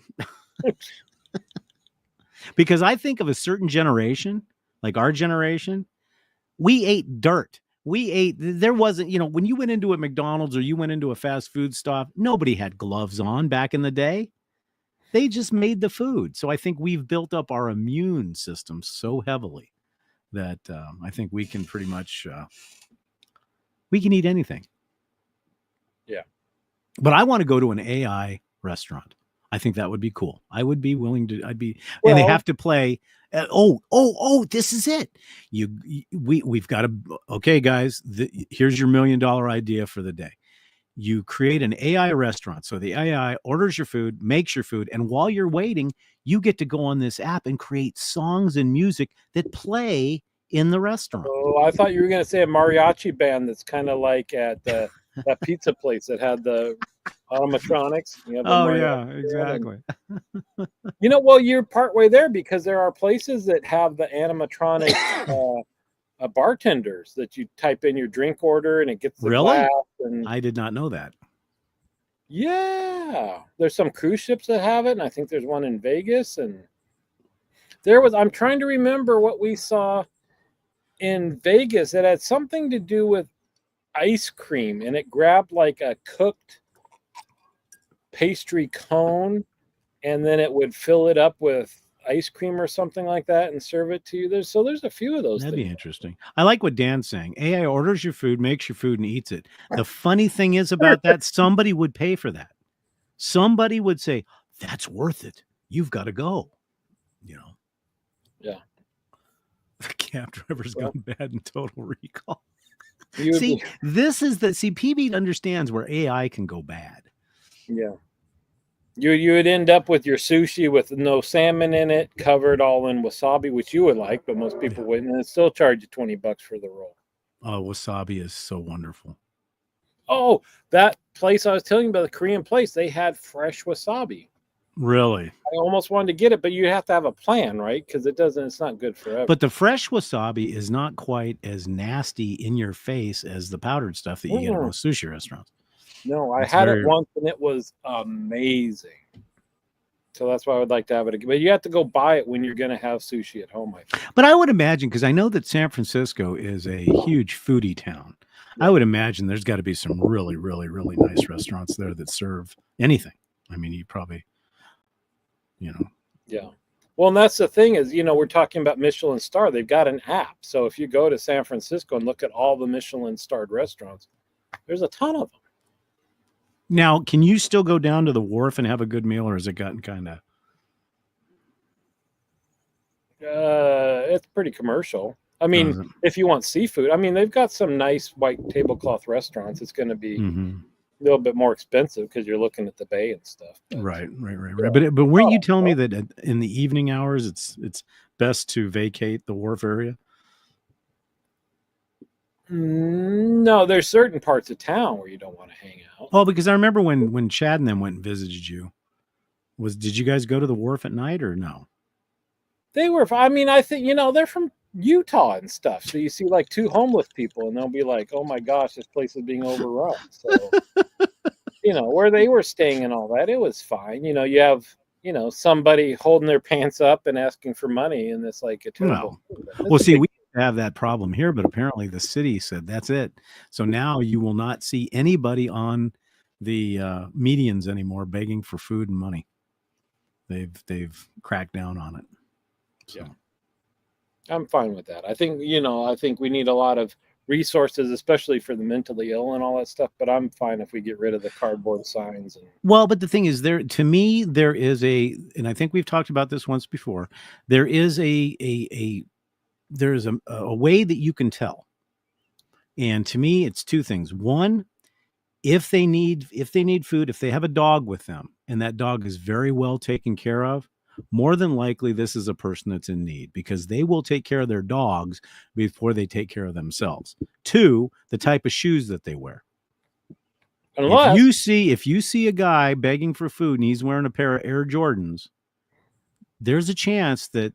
because I think of a certain generation, like our generation. We ate dirt. There wasn't, when you went into a McDonald's or you went into a fast food stop, nobody had gloves on back in the day. They just made the food. So I think we've built up our immune system so heavily that I think we can pretty much, we can eat anything. Yeah. But I want to go to an AI restaurant. I think that would be cool. I would be willing to, and they Well- have to play. This is it. We've got to, okay, guys, here's your $1 million idea for the day. You create an AI restaurant. So the AI orders your food, makes your food. And while you're waiting, you get to go on this app and create songs and music that play in the restaurant. Oh, I thought you were going to say a mariachi band that's kind of like at that pizza place that had the animatronics. You have the mariachi band exactly. well, you're partway there because there are places that have the animatronic bartenders that you type in your drink order and it gets the Really? glass. And I did not know that. yeah, there's some cruise ships that have it, and I think there's one in Vegas. And I'm trying to remember what we saw in Vegas. It had something to do with ice cream, and it grabbed like a cooked pastry cone, and then it would fill it up with ice cream or something like that and serve it to you. There's a few of those. That'd things. be interesting. I like what Dan's saying. AI orders your food, makes your food, and eats it. The funny thing is about that, somebody would pay for that. Somebody would say, that's worth it. You've got to go. Yeah. The cab driver's gone bad in Total Recall. See, PB understands where AI can go bad. Yeah. You would end up with your sushi with no salmon in it, covered all in wasabi, which you would like, but most people wouldn't, and it still charge you $20 for the roll. Oh, wasabi is so wonderful. Oh, that place I was telling you about, the Korean place, they had fresh wasabi. Really? I almost wanted to get it, but you have to have a plan, right? Because it's not good forever. But the fresh wasabi is not quite as nasty in your face as the powdered stuff that you get at most sushi restaurants. No, I had it once and it was amazing. So that's why I would like to have it again. But you have to go buy it when you're going to have sushi at home, I think. But I would imagine, because I know that San Francisco is a huge foodie town, I would imagine there's got to be some really, really, really nice restaurants there that serve anything. I mean, you probably, Yeah. Well, and that's the thing is, we're talking about Michelin star. They've got an app. So if you go to San Francisco and look at all the Michelin starred restaurants, there's a ton of them. Now, can you still go down to the wharf and have a good meal, or has it gotten kind of? It's pretty commercial. I mean, if you want seafood, I mean, they've got some nice white tablecloth restaurants. It's going to be a little bit more expensive because you're looking at the bay and stuff. But, right. But weren't you telling me that in the evening hours, it's best to vacate the wharf area? No, there's certain parts of town where you don't want to hang out. Oh, because I remember when Chad and them went and visited you. Did you guys go to the wharf at night or no? They were. I mean, I think they're from Utah and stuff. So you see like two homeless people, and they'll be like, "Oh my gosh, this place is being overrun." So where they were staying and all that, it was fine. You have somebody holding their pants up and asking for money, and it's like a terrible. Well, see, we have that problem here, but apparently the city said that's it. So now you will not see anybody on the medians anymore begging for food and money. They've cracked down on it. So. Yeah, I'm fine with that. I think we need a lot of resources, especially for the mentally ill and all that stuff. But I'm fine if we get rid of the cardboard signs. And Well, but the thing is, to me, there is and I think we've talked about this once before. There is there's a way that you can tell. And to me, it's two things. One, if they need food, if they have a dog with them and that dog is very well taken care of, more than likely this is a person that's in need, because they will take care of their dogs before they take care of themselves. Two, the type of shoes that they wear. unless If you see a guy begging for food and he's wearing a pair of Air Jordans, there's a chance that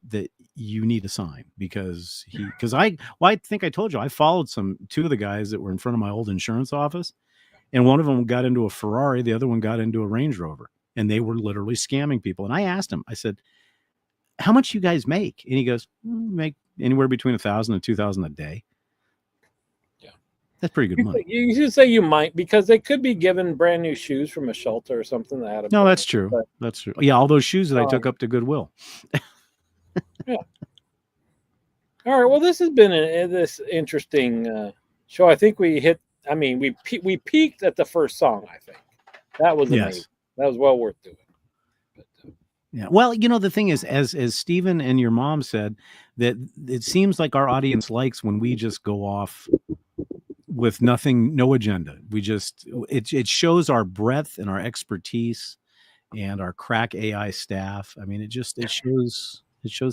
you need a sign, because I think I told you I followed two of the guys that were in front of my old insurance office, and one of them got into a Ferrari, the other one got into a Range Rover, and they were literally scamming people. And I asked him, I said, "How much you guys make?" And he goes, "Make anywhere between $1,000 and $2,000 a day." Yeah, that's pretty good money. You should say you might, because they could be given brand new shoes from a shelter or something that had a No, that's true. but, that's true. Yeah, all those shoes that I took up to Goodwill. Yeah. All right. Well, this has been this interesting show. I think we hit. I mean, we peaked at the first song. I think that was amazing. Yes. That was well worth doing. But, yeah. Well, the thing is, as Stephen and your mom said, that it seems like our audience likes when we just go off with nothing, no agenda. We just it shows our breadth and our expertise and our crack AI staff. I mean, it shows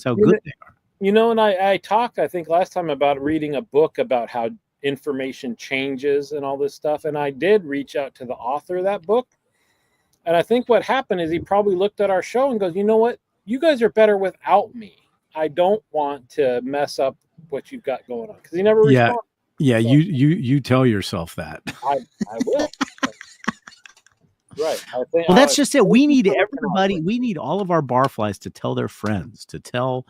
how good they are. And I talked, I think, last time about reading a book about how information changes and all this stuff. And I did reach out to the author of that book. And I think what happened is he probably looked at our show and goes, "You know what? You guys are better without me. I don't want to mess up what you've got going on." Because he never responded. Yeah, so, you tell yourself that. I will. Right. Well, that's just it. We need everybody. We need all of our barflies to tell their friends, to tell.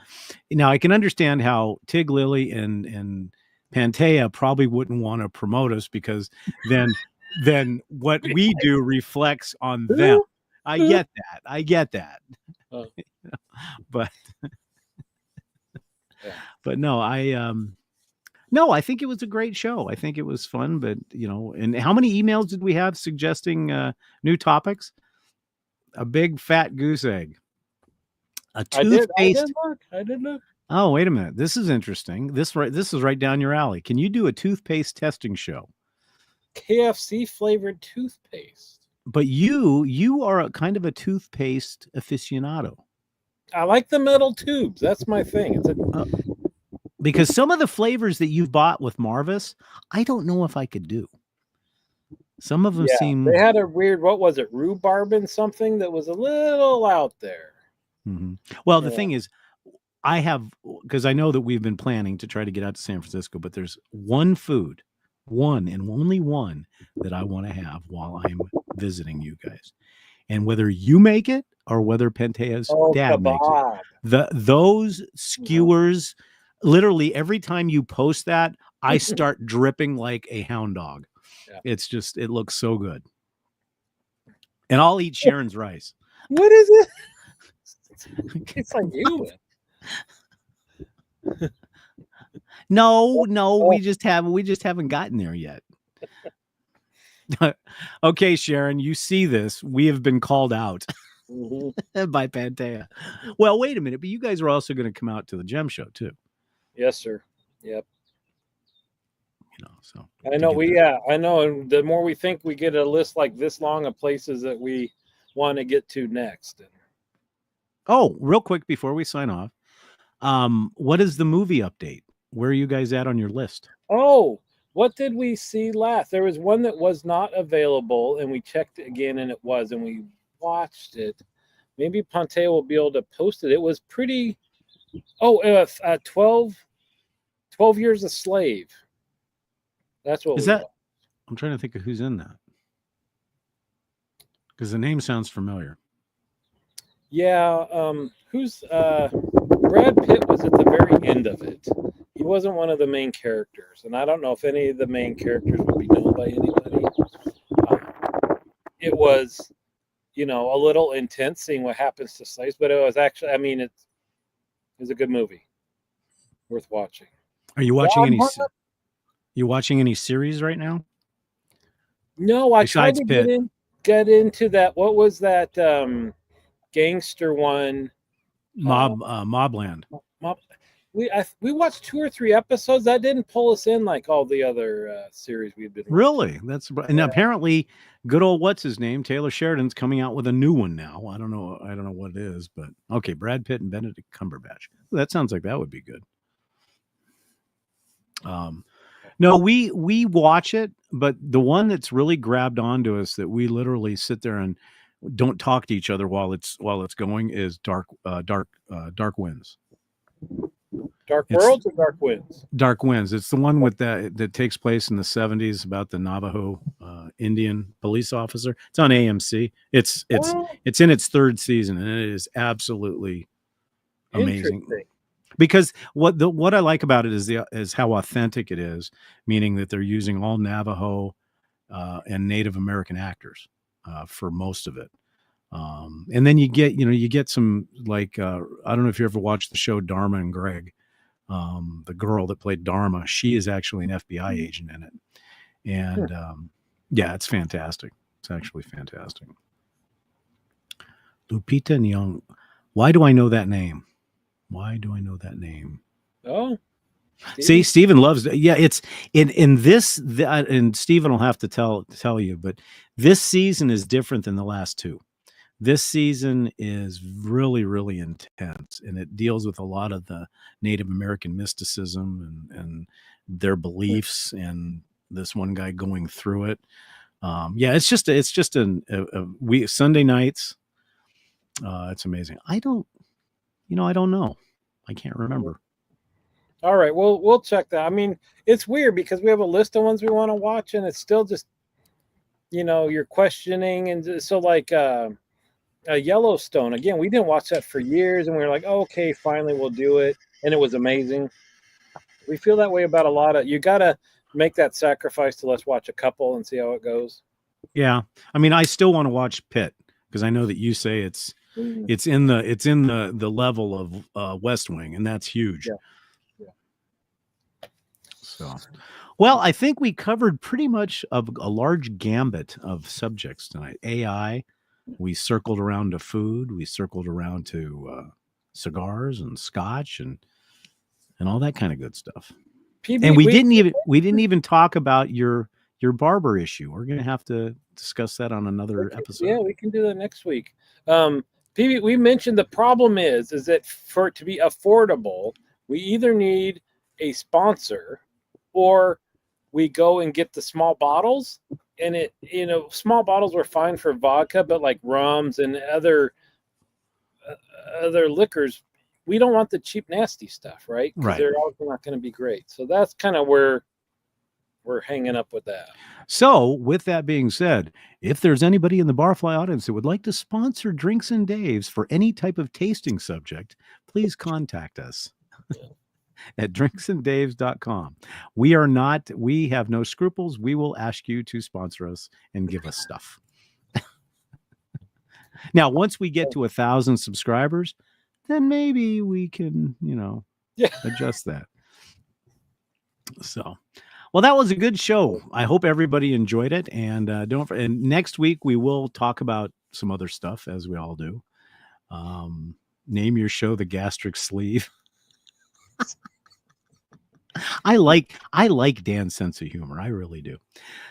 Now, I can understand how Tig, Lily, and Pantea probably wouldn't want to promote us, because then what we do reflects on them. I get that. But no, I think it was a great show. I think it was fun, but and how many emails did we have suggesting new topics? A big fat goose egg. A toothpaste. I did look. Oh, wait a minute. This is interesting. This is right down your alley. Can you do a toothpaste testing show? KFC flavored toothpaste. But you are a kind of a toothpaste aficionado. I like the metal tubes. That's my thing. Because some of the flavors that you've bought with Marvis, I don't know if I could do. Some of them seem. They had a weird, what was it, rhubarb something that was a little out there. Mm-hmm. Well, the thing is, because I know that we've been planning to try to get out to San Francisco, but there's one food, one and only one, that I want to have while I'm visiting you guys. And whether you make it or whether Pantea's dad makes it, those skewers. Literally every time you post that, I start dripping like a hound dog. Yeah. It looks so good. And I'll eat Sharon's rice. What is it? It's like you. No, we just haven't gotten there yet. Okay, Sharon, you see this. We have been called out by Pantea. Well, wait a minute, but you guys are also going to come out to the Gem Show too. Yes, sir. Yep. So I know I know. And the more we think, we get a list like this long of places that we want to get to next. Oh, real quick before we sign off, what is the movie update? Where are you guys at on your list? Oh, what did we see last? There was one that was not available, and we checked it again, and it was, and we watched it. Maybe Pantea will be able to post it. It was pretty. 12 Years a Slave. That's what is that? I'm trying to think of who's in that, because the name sounds familiar. Yeah, who's Brad Pitt was at the very end of it. He wasn't one of the main characters, and I don't know if any of the main characters would be known by anybody. It was, a little intense seeing what happens to slaves, but it was actually, it was a good movie, worth watching. Are you watching any? You watching any series right now? No, I tried Besides to Pitt. get into that. What was that gangster one? Mobland. Mob- we watched 2 or 3 episodes. That didn't pull us in like all the other series we've been watching. Really? And apparently good old what's his name? Taylor Sheridan's coming out with a new one now. I don't know what it is, but okay, Brad Pitt and Benedict Cumberbatch. That sounds like that would be good. No, we watch it, but the one that's really grabbed onto us that we literally sit there and don't talk to each other while it's going is Dark Winds. Dark Worlds or Dark Winds? Dark Winds. It's the one with that takes place in the 70s about the Navajo Indian police officer. It's on AMC. It's in its 3rd season, and it is absolutely amazing. Because what I like about it is how authentic it is, meaning that they're using all Navajo and Native American actors for most of it. And then you get some like I don't know if you ever watched the show Dharma and Greg. The girl that played Dharma, she is actually an FBI agent in it. And yeah, it's fantastic. It's actually fantastic. Lupita Nyong'o. Why do I know that name? Oh, see, Stephen loves it. Yeah, it's in this, and Stephen will have to tell you, but this season is different than the last 2. This season is really, really intense, and it deals with a lot of the Native American mysticism and their beliefs, and this one guy going through it. Yeah, it's just we Sunday nights. It's amazing. I don't know. I can't remember. All right, we'll check that. I mean, it's weird because we have a list of ones we want to watch, and it's still just, you're questioning, and so like Yellowstone. Again, we didn't watch that for years, and we were like, oh, okay, finally we'll do it, and it was amazing. We feel that way about a lot of. You gotta make that sacrifice to let's watch a couple and see how it goes. Yeah, I mean, I still want to watch Pitt because I know that you say it's in the level of West Wing, and that's huge. Yeah. So, well, I think we covered pretty much of a large gambit of subjects tonight. AI, we circled around to food, we circled around to cigars and scotch and all that kind of good stuff. PB, and we didn't even talk about your barber issue. We're going to have to discuss that on another episode. Yeah, we can do that next week. PB, we mentioned the problem is that for it to be affordable, we either need a sponsor or we go and get the small bottles. And small bottles were fine for vodka, but like rums and other liquors, we don't want the cheap, nasty stuff, right? Because they're also not going to be great. So that's kind of where we're hanging up with that. So, with that being said, if there's anybody in the Barfly audience that would like to sponsor Drinks and Daves for any type of tasting subject, please contact us at drinksanddaves.com. We have no scruples. We will ask you to sponsor us and give us stuff. Now, once we get to 1,000 subscribers, then maybe we can, adjust that. So, well, that was a good show. I hope everybody enjoyed it. And and next week we will talk about some other stuff, as we all do. Name your show The Gastric Sleeve. I like Dan's sense of humor. I really do.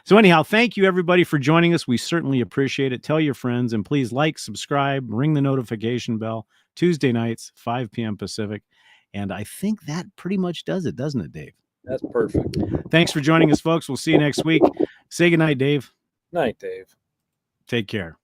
So anyhow, thank you everybody for joining us. We certainly appreciate it. Tell your friends, and please like, subscribe, ring the notification bell. Tuesday nights, 5 p.m. Pacific. And I think that pretty much does it, doesn't it, Dave? That's perfect. Thanks for joining us, folks. We'll see you next week. Say goodnight, Dave. Night, Dave. Take care.